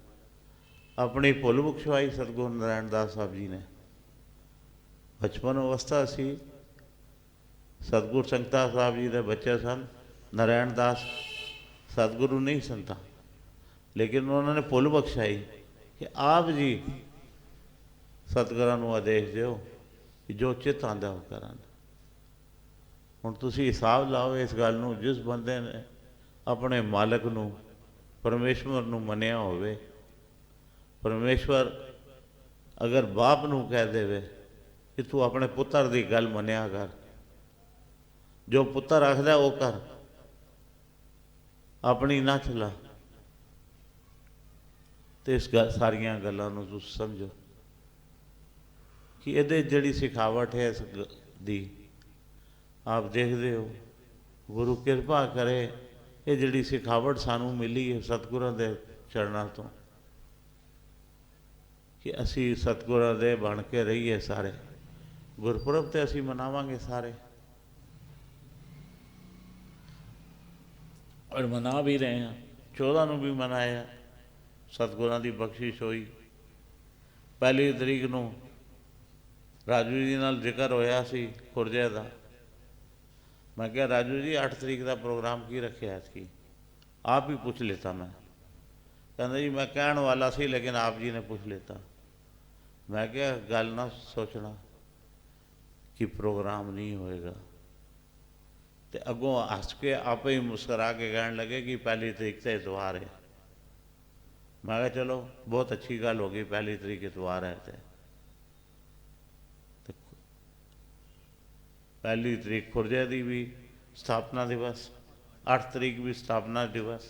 ਆਪਣੀ ਭੁੱਲ ਬਖਸ਼ਵਾਈ ਸਤਿਗੁਰੂ ਨਾਰਾਇਣ ਦਾਸ ਸਾਹਿਬ ਜੀ ਨੇ। ਬਚਪਨ ਅਵਸਥਾ ਸੀ, ਸਤਿਗੁਰ ਸੰਗਤਾ ਸਾਹਿਬ ਜੀ ਦੇ ਬੱਚੇ ਸਨ। ਨਾਰਾਇਣ ਦਾਸ ਸਤਿਗੁਰੂ ਨਹੀਂ ਸੰਤਾ, ਲੇਕਿਨ ਉਹਨਾਂ ਨੇ ਭੁੱਲ ਬਖਸ਼ਾਈ ਕਿ ਆਪ ਜੀ ਸਤਿਗੁਰਾਂ ਨੂੰ ਆਦੇਸ਼ ਦਿਓ ਕਿ ਜੋ ਚਿੱਤ ਆਉਂਦਾ ਉਹ ਕਰਨ। ਹੁਣ ਤੁਸੀਂ ਹਿਸਾਬ ਲਾਓ ਇਸ ਗੱਲ ਨੂੰ, ਜਿਸ ਬੰਦੇ ਨੇ ਆਪਣੇ ਮਾਲਕ ਨੂੰ ਪਰਮੇਸ਼ਵਰ ਨੂੰ ਮੰਨਿਆ ਹੋਵੇ, ਪਰਮੇਸ਼ਵਰ ਅਗਰ ਬਾਪ ਨੂੰ ਕਹਿ ਦੇਵੇ ਕਿ ਤੂੰ ਆਪਣੇ ਪੁੱਤਰ ਦੀ ਗੱਲ ਮੰਨਿਆ ਕਰ, ਜੋ ਪੁੱਤਰ ਆਖਦਾ ਉਹ ਕਰ, ਆਪਣੀ ਨਾ ਚਲਾ, ਤੇ ਇਸ ਸਾਰੀਆਂ ਗੱਲਾਂ ਨੂੰ ਤੁਸੀਂ ਸਮਝੋ ਕਿ ਇਹਦੇ ਜਿਹੜੀ ਸਿਖਾਵਟ ਹੈ ਇਸ ਦੀ, ਆਪ ਦੇਖਦੇ ਹੋ ਗੁਰੂ ਕਿਰਪਾ ਕਰੇ ਇਹ ਜਿਹੜੀ ਸਿਖਾਵਟ ਸਾਨੂੰ ਮਿਲੀ ਹੈ ਸਤਿਗੁਰਾਂ ਦੇ ਚਰਨਾਂ ਤੋਂ, ਕਿ ਅਸੀਂ ਸਤਿਗੁਰਾਂ ਦੇ ਬਣ ਕੇ ਰਹੀਏ। ਸਾਰੇ ਗੁਰਪੁਰਬ ਤੇ ਅਸੀਂ ਮਨਾਵਾਂਗੇ ਸਾਰੇ, ਔਰ ਮਨਾ ਵੀ ਰਹੇ ਹਾਂ। 14 ਨੂੰ ਵੀ ਮਨਾਇਆ, ਸਤਿਗੁਰਾਂ ਦੀ ਬਖਸ਼ਿਸ਼ ਹੋਈ। 1 ਤਰੀਕ ਨੂੰ ਰਾਜੂ ਜੀ ਨਾਲ ਜ਼ਿਕਰ ਹੋਇਆ ਸੀ ਖੁਰਜੇ ਦਾ। ਮੈਂ ਕਿਹਾ ਰਾਜੂ ਜੀ 8 ਤਰੀਕ ਦਾ ਪ੍ਰੋਗਰਾਮ ਕੀ ਰੱਖਿਆ ਸੀ, ਆਪ ਹੀ ਪੁੱਛ लेता मैं। ਕਹਿੰਦਾ ਜੀ ਮੈਂ ਕਹਿਣ ਵਾਲਾ ਸੀ ਲੇਕਿਨ ਆਪ ਜੀ ਨੇ ਪੁੱਛ लेता। ਮੈਂ ਕਿਹਾ ਗੱਲ ਨਾ ਸੋਚਣਾ ਕਿ ਪ੍ਰੋਗਰਾਮ ਨਹੀਂ ਹੋਏਗਾ। ਤੇ ਅੱਗੋਂ ਹੱਸ ਕੇ ਆਪੇ ਹੀ ਮੁਸਕਰਾ ਕੇ ਕਹਿਣ ਲੱਗੇ ਕਿ 1 ਤਰੀਕ ਤੇ ਇਤਵਾਰ ਹੈ। ਮੈਂ ਕਿਹਾ ਚਲੋ ਬਹੁਤ ਅੱਛੀ ਗੱਲ ਹੋ ਗਈ, 1 ਤਰੀਕ ਇਤਵਾਰ ਹੈ ਤੇ 1 ਤਰੀਕ ਖੁਰਜੇ ਦੀ ਵੀ ਸਥਾਪਨਾ ਦਿਵਸ, 8 ਤਰੀਕ ਵੀ ਸਥਾਪਨਾ ਦਿਵਸ।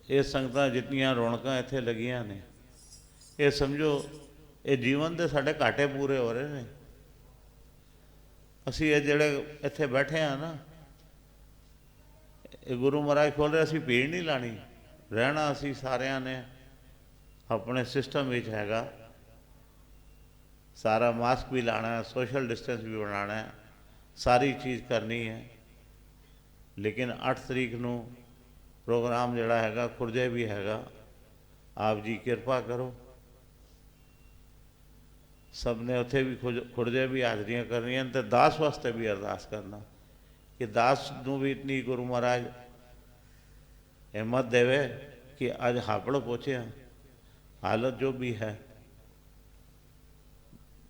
ਇਹ ਸੰਗਤਾਂ ਜਿਤਨੀਆਂ ਰੌਣਕਾਂ ਇੱਥੇ ਲੱਗੀਆਂ ਨੇ, ਇਹ ਸਮਝੋ ਇਹ ਜੀਵਨ ਦੇ ਸਾਡੇ ਘਾਟੇ ਪੂਰੇ ਹੋ ਰਹੇ ਨੇ। ਅਸੀਂ ਇਹ ਜਿਹੜੇ ਇੱਥੇ ਬੈਠੇ ਹਾਂ ਨਾ, ਇਹ ਗੁਰੂ ਮਹਾਰਾਜ ਖੋਲ ਰਹੇ, ਅਸੀਂ ਭੀੜ ਨਹੀਂ ਲਾਣੀ। ਰਹਿਣਾ ਅਸੀਂ ਸਾਰਿਆਂ ਨੇ ਆਪਣੇ ਸਿਸਟਮ ਵਿੱਚ ਹੈਗਾ, ਸਾਰਾ ਮਾਸਕ ਵੀ ਲਾਣਾ ਹੈ, ਸੋਸ਼ਲ ਡਿਸਟੈਂਸ ਵੀ ਬਣਾਉਣਾ ਹੈ, ਸਾਰੀ ਚੀਜ਼ ਕਰਨੀ ਹੈ। ਲੇਕਿਨ 8 ਤਰੀਕ ਨੂੰ ਪ੍ਰੋਗਰਾਮ ਜਿਹੜਾ ਹੈਗਾ ਖੁਰਜੇ ਵੀ ਹੈਗਾ। ਆਪ ਜੀ ਕਿਰਪਾ ਕਰੋ, ਸਭ ਨੇ ਉੱਥੇ ਵੀ ਖੁਰਜੇ ਵੀ ਹਾਜ਼ਰੀਆਂ ਕਰਨੀਆਂ ਤੇ ਦਾਸ ਵਾਸਤੇ ਵੀ ਅਰਦਾਸ ਕਰਨਾ ਕਿ ਦਾਸ ਨੂੰ ਵੀ ਇਤਨੀ ਗੁਰੂ ਮਹਾਰਾਜ ਹਿੰਮਤ ਦੇਵੇ ਕਿ ਅੱਜ ਹਾਪੜ ਪਹੁੰਚਿਆ। ਹਾਲਤ ਜੋ ਵੀ ਹੈ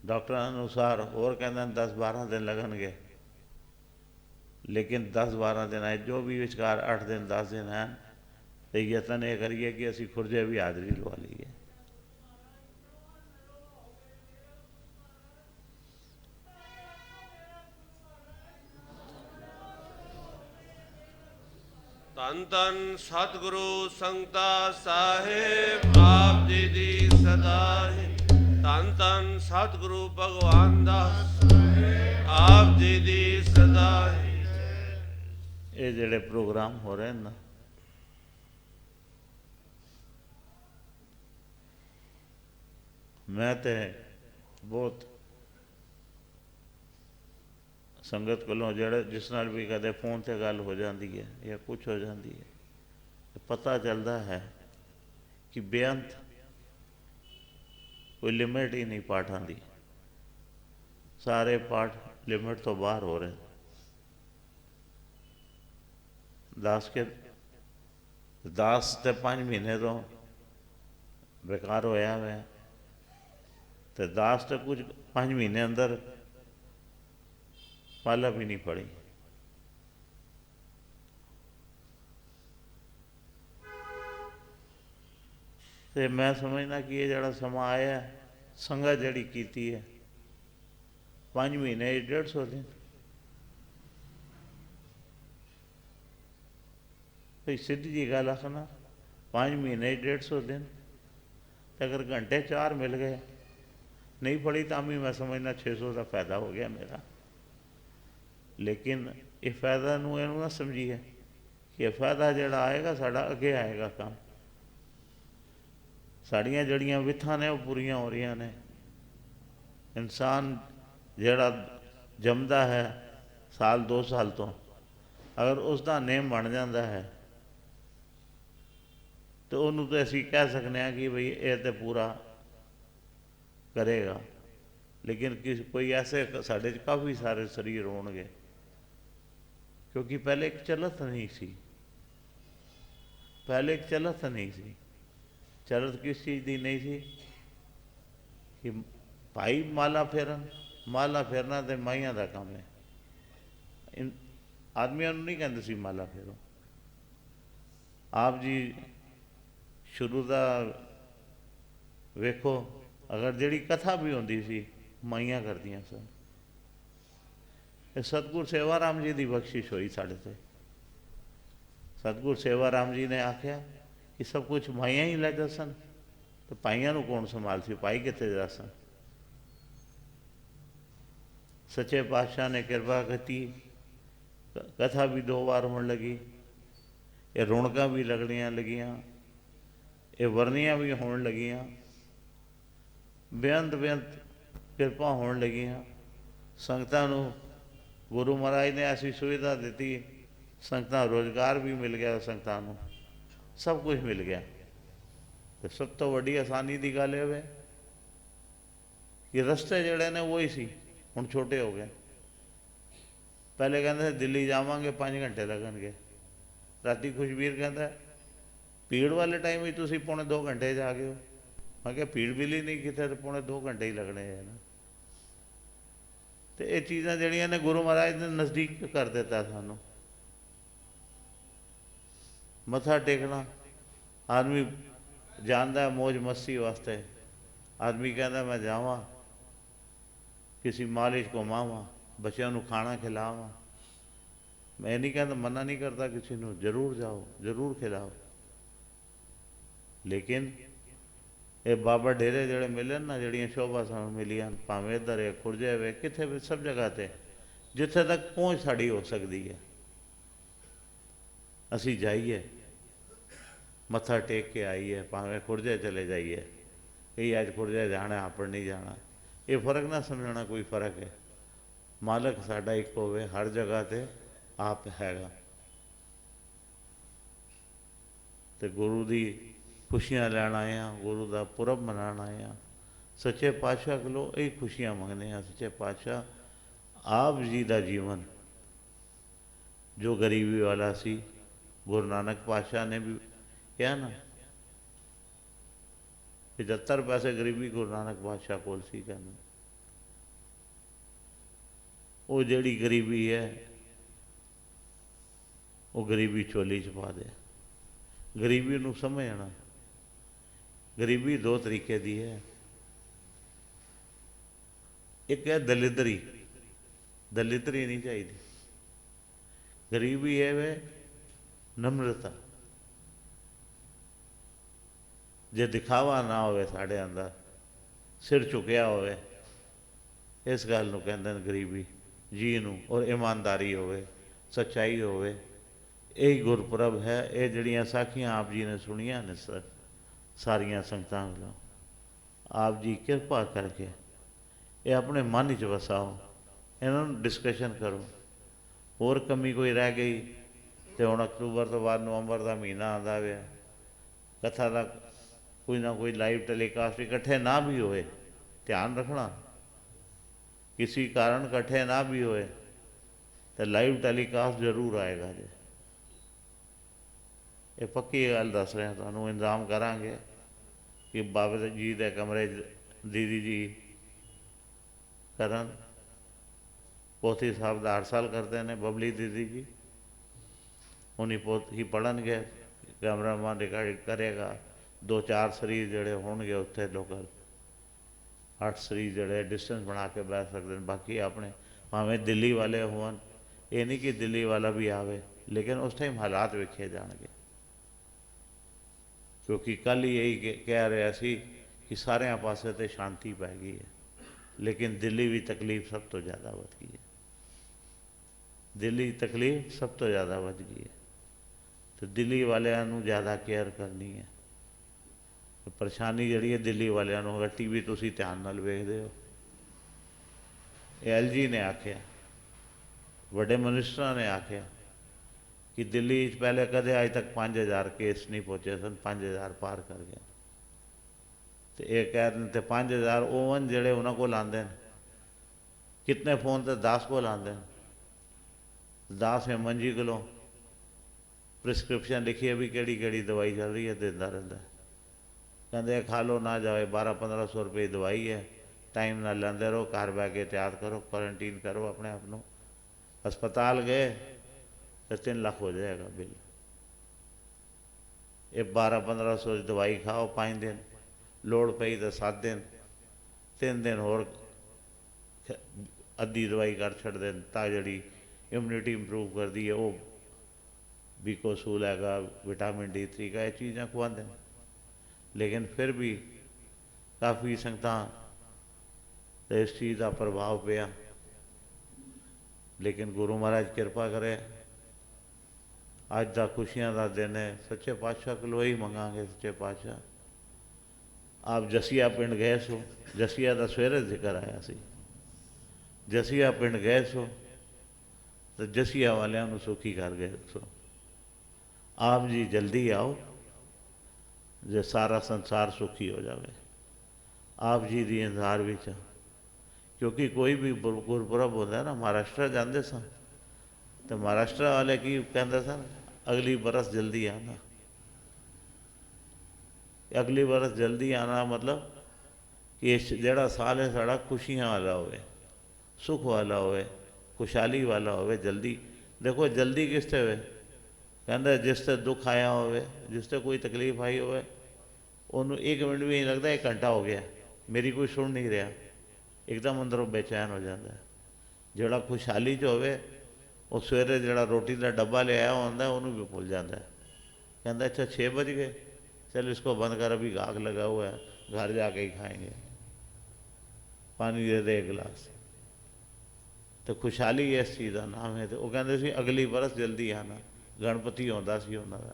ਡਾਕਟਰਾਂ ਅਨੁਸਾਰ ਹੋਰ ਕਹਿੰਦੇ 10-12 ਦਿਨ ਲੱਗਣਗੇ, ਲੇਕਿਨ 10-12 ਦਿਨ ਹੈ ਜੋ ਵੀ ਵਿਚਕਾਰ 8 ਦਿਨ 10 ਦਿਨ ਹੈ, ਤੇ ਯਤਨ ਇਹ ਕਰੀਏ ਕਿ ਅਸੀਂ ਖੁਰਜੇ ਵੀ ਹਾਜ਼ਰੀ ਲਵਾ ਲਈਏ। ਧੰਨ ਧੰਨ ਸਤਿਗੁਰੂ ਸੰਗਤਾ ਸਾਹਿਬ ਆਪ ਜੀ ਦੀ ਸਦਾ ਹੀ ਧੰਨ ਧੰਨ ਸਤਿਗੁਰੂ ਭਗਵਾਨ ਦਾ ਆਪ ਜੀ ਦੀ ਸਦਾ ਹੀ ਜੈ। ਇਹ ਜਿਹੜੇ ਪ੍ਰੋਗਰਾਮ ਹੋ ਰਹੇ ਨੇ ਨਾ, ਮੈਂ ਤੇ ਬਹੁਤ ਸੰਗਤ ਕੋਲੋਂ ਜਿਹੜੇ ਜਿਸ ਨਾਲ ਵੀ ਕਦੇ ਫੋਨ ਤੇ ਗੱਲ ਹੋ ਜਾਂਦੀ ਹੈ ਜਾਂ ਕੁਛ ਹੋ ਜਾਂਦੀ ਹੈ, ਪਤਾ ਚੱਲਦਾ ਹੈ ਕਿ ਬੇਅੰਤ ਕੋਈ ਲਿਮਿਟ ਹੀ ਨਹੀਂ ਪਾਠਾਂ ਦੀ। ਸਾਰੇ ਪਾਠ ਲਿਮਿਟ ਤੋਂ ਬਾਹਰ ਹੋ ਰਹੇ। ਦਾਸ ਤੇ 5 ਮਹੀਨੇ ਤੋਂ ਬੇਕਾਰ ਹੋਇਆ ਹੋਇਆ, ਤੇ ਦਾਸ ਤੇ ਕੁਝ 5 ਮਹੀਨੇ ਅੰਦਰ ਪਾਲਾ ਵੀ ਨਹੀਂ ਪੜੀ। ਤੇ ਮੈਂ ਸਮਝਦਾ ਕਿ ਇਹ ਜਿਹੜਾ ਸਮਾਂ ਆਇਆ, ਸੰਗਤ ਜਿਹੜੀ ਕੀਤੀ ਹੈ 5 ਮਹੀਨੇ 150 ਦਿਨ, ਕੋਈ ਸਿੱਧੀ ਜੀ ਗੱਲ ਆਖਣਾ 5 ਮਹੀਨੇ 150 ਦਿਨ, ਤੇ ਅਗਰ ਘੰਟੇ 4 ਮਿਲ ਗਏ ਨਹੀਂ ਪੜੀ ਤਾਂ ਵੀ ਮੈਂ ਸਮਝਦਾ 600 ਦਾ ਫਾਇਦਾ ਹੋ ਗਿਆ ਮੇਰਾ। ਲੇਕਿਨ ਇਹ ਫਾਇਦਾ ਨੂੰ ਇਹਨੂੰ ਨਾ ਸਮਝੀਏ ਕਿ ਇਹ ਫਾਇਦਾ ਜਿਹੜਾ ਆਏਗਾ ਸਾਡਾ ਅੱਗੇ ਆਏਗਾ ਕੰਮ। ਸਾਡੀਆਂ ਜਿਹੜੀਆਂ ਵਿਥਾਂ ਨੇ ਉਹ ਪੂਰੀਆਂ ਹੋ ਰਹੀਆਂ ਨੇ। ਇਨਸਾਨ ਜਿਹੜਾ ਜੰਮਦਾ ਹੈ ਸਾਲ 2 ਸਾਲ ਤੋਂ, ਅਗਰ ਉਸ ਦਾ ਨੇਮ ਬਣ ਜਾਂਦਾ ਹੈ ਤਾਂ ਉਹਨੂੰ ਤਾਂ ਅਸੀਂ ਕਹਿ ਸਕਦੇ ਹਾਂ ਕਿ ਬਈ ਇਹ ਤਾਂ ਪੂਰਾ ਕਰੇਗਾ। ਲੇਕਿਨ ਕੋਈ ਐਸੇ ਸਾਡੇ 'ਚ ਕਾਫੀ ਸਾਰੇ ਸਰੀਰ ਹੋਣਗੇ, ਕਿਉਂਕਿ ਪਹਿਲੇ ਇੱਕ ਚਲਤ ਨਹੀਂ ਸੀ। ਪਹਿਲੇ ਇੱਕ ਚਲਤ ਨਹੀਂ ਸੀ। ਚਲਤ ਕਿਸ ਚੀਜ਼ ਦੀ ਨਹੀਂ ਸੀ ਕਿ ਭਾਈ ਮਾਲਾ ਫੇਰਨ, ਮਾਲਾ ਫੇਰਨਾ ਤੇ ਮਾਈਆਂ ਦਾ ਕੰਮ ਹੈ। ਆਦਮੀਆਂ ਨੂੰ ਨਹੀਂ ਕਹਿੰਦੇ ਸੀ ਮਾਲਾ ਫੇਰੋ। ਆਪ ਜੀ ਸ਼ੁਰੂ ਦਾ ਵੇਖੋ, ਅਗਰ ਜਿਹੜੀ ਕਥਾ ਵੀ ਹੁੰਦੀ ਸੀ ਮਾਈਆਂ ਕਰਦੀਆਂ ਸਨ। ਇਹ ਸਤਿਗੁਰ ਸੇਵਾ ਰਾਮ ਜੀ ਦੀ ਬਖਸ਼ਿਸ਼ ਹੋਈ ਸਾਡੇ 'ਤੇ। ਸਤਿਗੁਰ ਸੇਵਾ ਰਾਮ ਜੀ ਨੇ ਆਖਿਆ ਕਿ ਸਭ ਕੁਛ ਮਾਈਆਂ ਹੀ ਲੈ ਦੱਸਣ, ਤੇ ਭਾਈਆਂ ਨੂੰ ਕੌਣ ਸੰਭਾਲ ਸੀ? ਭਾਈ ਕਿੱਥੇ ਦੱਸਣ? ਸੱਚੇ ਪਾਤਸ਼ਾਹ ਨੇ ਕਿਰਪਾ ਕੀਤੀ, ਕਥਾ ਵੀ 2 ਵਾਰ ਹੋਣ ਲੱਗੀ, ਇਹ ਰੌਣਕਾਂ ਵੀ ਲੱਗਣੀਆਂ ਲੱਗੀਆਂ, ਇਹ ਵਰਨੀਆਂ ਵੀ ਹੋਣ ਲੱਗੀਆਂ, ਬੇਅੰਤ ਕਿਰਪਾ ਹੋਣ ਲੱਗੀਆਂ। ਸੰਗਤਾਂ ਨੂੰ ਗੁਰੂ ਮਹਾਰਾਜ ਨੇ ਐਸੀ ਸੁਵਿਧਾ ਦਿੱਤੀ, ਸੰਗਤਾਂ ਰੋਜ਼ਗਾਰ ਵੀ ਮਿਲ ਗਿਆ, ਸੰਗਤਾਂ ਨੂੰ ਸਭ ਕੁਝ ਮਿਲ ਗਿਆ। ਤੇ ਸਭ ਤੋਂ ਵੱਡੀ ਆਸਾਨੀ ਦੀ ਗੱਲ ਇਹ ਵੇ ਕਿ ਰਸਤੇ ਜਿਹੜੇ ਨੇ ਉਹ ਹੀ ਸੀ, ਹੁਣ ਛੋਟੇ ਹੋ ਗਏ। ਪਹਿਲੇ ਕਹਿੰਦੇ ਦਿੱਲੀ ਜਾਵਾਂਗੇ 5 ਘੰਟੇ ਲੱਗਣਗੇ। ਰਾਤੀ ਖੁਸ਼ਬੀਰ ਕਹਿੰਦਾ ਭੀੜ ਵਾਲੇ ਟਾਈਮ ਵੀ ਤੁਸੀਂ 2.25 ਘੰਟੇ ਜਾ ਗਏ ਹੋ। ਮੈਂ ਕਿਹਾ ਭੀੜ ਮਿਲੀ ਨਹੀਂ ਕਿਤੇ, ਤਾਂ 2.25 ਘੰਟੇ ਹੀ ਲੱਗਣੇ ਹੈ ਨਾ। ਤੇ ਇਹ ਚੀਜ਼ਾਂ ਜਿਹੜੀਆਂ ਨੇ ਗੁਰੂ ਮਹਾਰਾਜ ਨੇ ਨਜ਼ਦੀਕ ਕਰ ਦਿੱਤਾ ਸਾਨੂੰ। ਮੱਥਾ ਟੇਕਣਾ ਆਦਮੀ ਜਾਂਦਾ ਮੌਜ ਮਸਤੀ ਵਾਸਤੇ। ਆਦਮੀ ਕਹਿੰਦਾ ਮੈਂ ਜਾਵਾਂ ਕਿਸੇ ਮਾਲਿਸ਼ ਘੁਮਾਵਾਂ, ਬੱਚਿਆਂ ਨੂੰ ਖਾਣਾ ਖਿਲਾਵਾਂ। ਮੈਂ ਨਹੀਂ ਕਹਿੰਦਾ, ਮਨਾ ਨਹੀਂ ਕਰਦਾ ਕਿਸੇ ਨੂੰ, ਜ਼ਰੂਰ ਜਾਓ, ਜ਼ਰੂਰ ਖਿਲਾਓ। ਲੇਕਿਨ ਇਹ ਬਾਬਾ ਡੇਰੇ ਜਿਹੜੇ ਮਿਲੇ ਨਾ, ਜਿਹੜੀਆਂ ਸ਼ੋਭਾ ਸਾਨੂੰ ਮਿਲੀਆਂ, ਭਾਵੇਂ ਇੱਧਰ ਹੈ ਖੁਰਜੇ ਵੇ ਕਿੱਥੇ ਵੀ, ਸਭ ਜਗ੍ਹਾ 'ਤੇ ਜਿੱਥੇ ਤੱਕ ਪਹੁੰਚ ਸਾਡੀ ਹੋ ਸਕਦੀ ਹੈ ਅਸੀਂ ਜਾਈਏ, ਮੱਥਾ ਟੇਕ ਕੇ ਆਈਏ, ਭਾਵੇਂ ਖੁਰਜੇ ਚਲੇ ਜਾਈਏ। ਕਈ ਅੱਜ ਖੁਰਜੇ ਜਾਣਾ, ਆਪਣ ਨਹੀਂ ਜਾਣਾ, ਇਹ ਫਰਕ ਨਾ ਸਮਝਣਾ ਕੋਈ ਫਰਕ ਹੈ। ਮਾਲਕ ਸਾਡਾ ਇੱਕ ਹੋਵੇ, ਹਰ ਜਗ੍ਹਾ 'ਤੇ ਆਪ ਹੈਗਾ। ਤੇ ਗੁਰੂ ਦੀ ਖੁਸ਼ੀਆਂ ਲੈਣ ਆਏ ਹਾਂ, ਗੁਰੂ ਦਾ ਪੁਰਬ ਮਨਾਉਣ ਆਏ ਹਾਂ। ਸੱਚੇ ਪਾਤਸ਼ਾਹ ਕੋਲੋਂ ਇਹ ਖੁਸ਼ੀਆਂ ਮੰਗਦੇ ਹਾਂ। ਸੱਚੇ ਪਾਤਸ਼ਾਹ ਆਪ ਜੀ ਦਾ ਜੀਵਨ ਜੋ ਗਰੀਬੀ ਵਾਲਾ ਸੀ, ਗੁਰੂ ਨਾਨਕ ਪਾਤਸ਼ਾਹ ਨੇ ਵੀ ਕਿਹਾ ਨਾ 75 ਪੈਸੇ ਗਰੀਬੀ ਗੁਰੂ ਨਾਨਕ ਪਾਤਸ਼ਾਹ ਕੋਲ ਸੀ। ਕਹਿੰਦੇ ਉਹ ਜਿਹੜੀ ਗਰੀਬੀ ਹੈ ਉਹ ਗਰੀਬੀ ਝੋਲੀ 'ਚ ਪਾ ਦੇ। ਗਰੀਬੀ ਨੂੰ ਸਮਝਣਾ, ਗਰੀਬੀ 2 ਤਰੀਕੇ ਦੀ ਹੈ। ਇੱਕ ਹੈ ਦਲਿਦਰੀ, ਦਲਿਦਰੀ ਨਹੀਂ ਚਾਹੀਦੀ। ਗਰੀਬੀ ਇਹ ਵੇ ਨਮਰਤਾ, ਜੇ ਦਿਖਾਵਾ ਨਾ ਹੋਵੇ ਸਾਡੇ ਅੰਦਰ, ਸਿਰ ਝੁਕਿਆ ਹੋਵੇ, ਇਸ ਗੱਲ ਨੂੰ ਕਹਿੰਦੇ ਨੇ ਗਰੀਬੀ ਜੀ ਨੂੰ, ਔਰ ਇਮਾਨਦਾਰੀ ਹੋਵੇ, ਸੱਚਾਈ ਹੋਵੇ। ਇਹ ਗੁਰਪੁਰਬ ਹੈ। ਇਹ ਜਿਹੜੀਆਂ ਸਾਖੀਆਂ ਆਪ ਜੀ ਨੇ ਸੁਣੀਆਂ ਨੇ ਸਾਰੀਆਂ ਸੰਗਤਾਂ ਵੱਲੋਂ, ਆਪ ਜੀ ਕਿਰਪਾ ਕਰਕੇ ਇਹ ਆਪਣੇ ਮਨ ਵਿੱਚ ਵਸਾਓ, ਇਹਨਾਂ ਨੂੰ ਡਿਸਕਸ਼ਨ ਕਰੋ। ਹੋਰ ਕਮੀ ਕੋਈ ਰਹਿ ਗਈ ਤੇ ਹੁਣ ਅਕਤੂਬਰ ਤੋਂ ਬਾਅਦ ਨਵੰਬਰ ਦਾ ਮਹੀਨਾ ਆਉਂਦਾ ਪਿਆ, ਕਥਾ ਦਾ ਕੋਈ ਨਾ ਕੋਈ ਲਾਈਵ ਟੈਲੀਕਾਸਟ ਇਕੱਠੇ ਨਾ ਵੀ ਹੋਏ, ਧਿਆਨ ਰੱਖਣਾ किसी कारण इकट्ठे ना भी होए तो लाइव टेलीकास्ट जरूर आएगा जी। ये पक्की गल दस रहे तुहानू, इंतजाम करांगे कि बाबा जी के कमरे दीदी जी करन, पोथी साहब का हर साल करते हैं बबली दीदी जी, उन्हीं पोथी पढ़नगे, कैमरामैन रिकॉर्ड करेगा, 2-4 शरीर जोड़े होंगे उत्थे लोकल, 8 शरीर जोड़े डिस्टेंस बना के बैठ सकते हैं। बाकी अपने भावें दिल्ली वाले होन, ये नहीं कि दिल्ली वाला भी आवे, लेकिन उस टाइम हालात वेखे जाएंगे, क्योंकि कल ही यही कह रहा सी कि सारे पासे तो शांति पै गई है, लेकिन दिल्ली भी तकलीफ सब तो ज़्यादा बढ़ गई है। दिल्ली तकलीफ सब तो ज़्यादा बढ़ गई है, तो दिल्ली वालों ज़्यादा केयर करनी है। परेशानी जी है दिल्ली वालों, अगर टीवी तुम ध्यान नाल वेखदे हो, LG ने आख्या, बड़े मिनिस्टर ने आख्या कि दिल्ली पहले कदे अज तक 5000 केस नहीं पहुँचे सन, 5000 पार कर गया। तो ये कह रहे थे 5000 ओवन जोड़े उन्होंने को आते हैं, कितने फोन तो 10 को आते हैं, 10 हेमन जी को प्रिस्क्रिप्शन लिखी है भी केड़ी दवाई चल रही है, देता रहता है। कहते खा लो ना जाए, 1200-1500 रुपये की दवाई है, टाइम ना लेंदे रहो, घर बह के तैयार करो, क्वारंटीन करो अपने आप को। अस्पताल गए तो 3 लाख हो जाएगा बिल। ये 1200-1500 की दवाई खाओ 5 दिन, लोड़ पई तो 7 दिन, 3 दिन होर अद्धी दवाई कर छड़ दें, ता जी इम्यूनिटी इंप्रूव कर दी है, वो बीकोसूल हैगा, विटामिन D3 का, ये चीज़ें खुआते हैं। लेकिन फिर भी काफ़ी संगतां इस चीज़ का प्रभाव पिया, लेकिन गुरु महाराज कृपा करे, अज का खुशियां का दिन है। सच्चे पातशाह को ही मंगांगे, सच्चे पातशाह आप जसिया पिंड गए सो, जसिया का सवेरे जिक्र आया सी, जसिया पिंड गए सो तो जसिया वालियां सुखी कर गए सो। आप जी जल्दी आओ जो सारा संसार सुखी हो जाए। आप जी की इंतजार भी, क्योंकि कोई भी गुरपुरब होता है ना, महाराष्ट्र जाते सन तो महाराष्ट्र वाले की कहते सन, अगली बरस जल्दी आना। अगली बरस जल्दी आना मतलब कि जोड़ा साल है साड़ा खुशियां वाला होवे, सुख वाला होवे, खुशहाली वाला होवे। जल्दी देखो, जल्दी किसते हुए कहते जिससे दुख आया होवे, जिससे कोई तकलीफ आई होवे, उन्होंने 1 मिनट भी नहीं लगता 1 घंटा हो गया, मेरी कोई सुन नहीं रहा, एकदम अंदरों बेचैन हो जाता है। जोड़ा खुशहाली च होवे, वो सवेरे जोड़ा रोटी का डब्बा ले आया होता है उन्होंने भी भूल जाता है, कहता अच्छा 6 बज गए, चल इसको बंद कर, अभी गाग लगा हुआ है, घर जाके ही खाएंगे, पानी दे दे 1 गिलास। तो खुशहाली इस चीज़ का नाम है। तो वो कहते अगली बरस जल्दी आना, गणपति आता सी उन्होंने।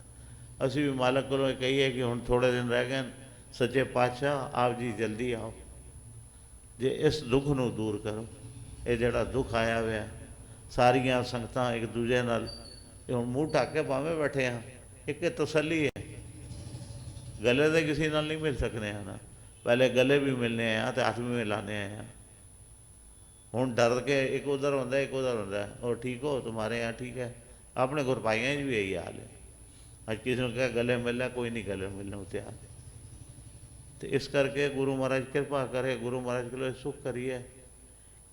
असी भी मालक को कहीए कि हुण थोड़े दिन रह गए, सच्चे पातशाह आप जी जल्दी आओ, जे इस दुख नूं दूर करो। ये जिहड़ा दुख आया हुआ सारियां संगतां एक दूजे नाल हुण मूँह ढक के भावें बैठे हैं, एक तसल्ली है, गले तो किसी नाल नहीं मिल सकने हैं ना, पहले गले भी मिलने हैं तो हाथ भी मिलाने हैं। हुण डर के एक उधर होंदा एक उधर होंदा, और ठीक हो तुम्हारे यहाँ ठीक है। अपने गुरपाइयां भी यही हाल है, अज किसी ने कहा गले मिलना, कोई नहीं गले मिलने तैयार। तो इस करके गुरु महाराज कृपा करे, गुरु महाराज को सुख करिए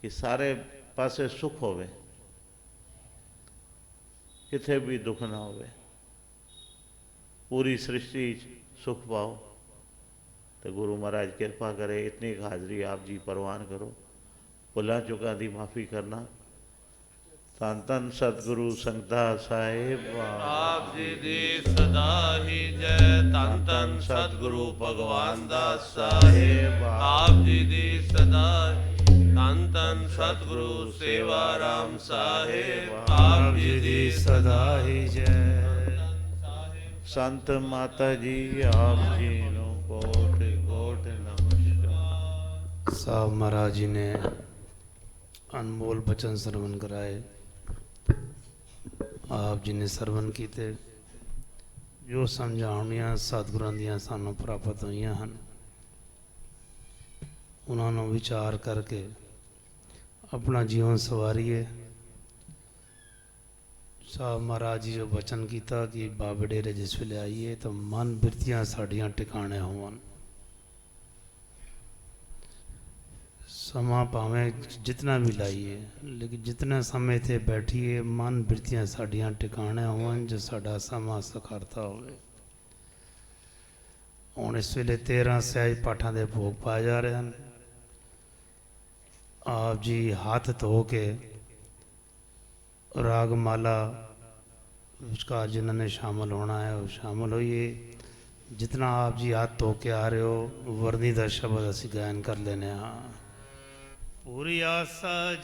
कि सारे पासे सुख होवे, किथे भी दुख ना होवे, पूरी सृष्टि सुख पाओ। तो गुरु महाराज कृपा करे, इतनी हाजरी आप जी परवान करो, भुला चुका दी माफ़ी करना। ਧੰਨ ਧੰਨ ਸਤਿਗੁਰੂ ਸੰਗਤਾ ਸਾਹਿਬ ਆਪ ਜੀ ਦੀ ਸਦਾ ਹੀ ਜੈ। ਧੰਨ ਧੰਨ ਸਤਿਗੁਰੂ ਭਗਵਾਨ ਦਾਸ ਸਾਹਿਬ ਆਪ ਜੀ ਦੀ ਸਦਾ ਧੰਨ ਧੰਨ ਸਤਿਗੁਰੂ ਸੇਵਾ ਰਾਮ ਸਾਹਿਬ ਆਪ ਜੀ ਦੀ ਸਦਾ ਹੀ ਜੈ। ਸੰਤ ਮਾਤਾ ਜੀ ਆਪ ਜੀ ਨੂੰ ਕੋਟ ਕੋਟ ਨਮਸਕਾਰ। साहब महाराज जी ने अनमोल बचन श्रवण कराए। आप जी ने श्रवण किए जो समझाउणियां सतगुरां दियां सानू प्राप्त होईयां हन, उन्होंने विचार करके अपना जीवन सवारिए। साहब महाराज जी जो वचन किया कि बाबे डेरे जिस वेले आइए तो मन बिरतियां साड़ियां टिकाने होवन। समा भावें जितना भी लाइए, लेकिन जितने समय थे बैठिए मन बिरतियां साड़ियां टिकाने होवन जो साडा समा सखारता होवे। हुण इस वेले 13 सहज पाठां दे भोग पाए जा रहे हैं। आप जी हाथ धो के रागमाला विचकार जिन्होंने शामिल होना है वो शामिल होइए। जितना आप जी हाथ धो के आ रहे हो वर्णी का शब्द असी गायन कर लेने। हाँ पूरी आशा जी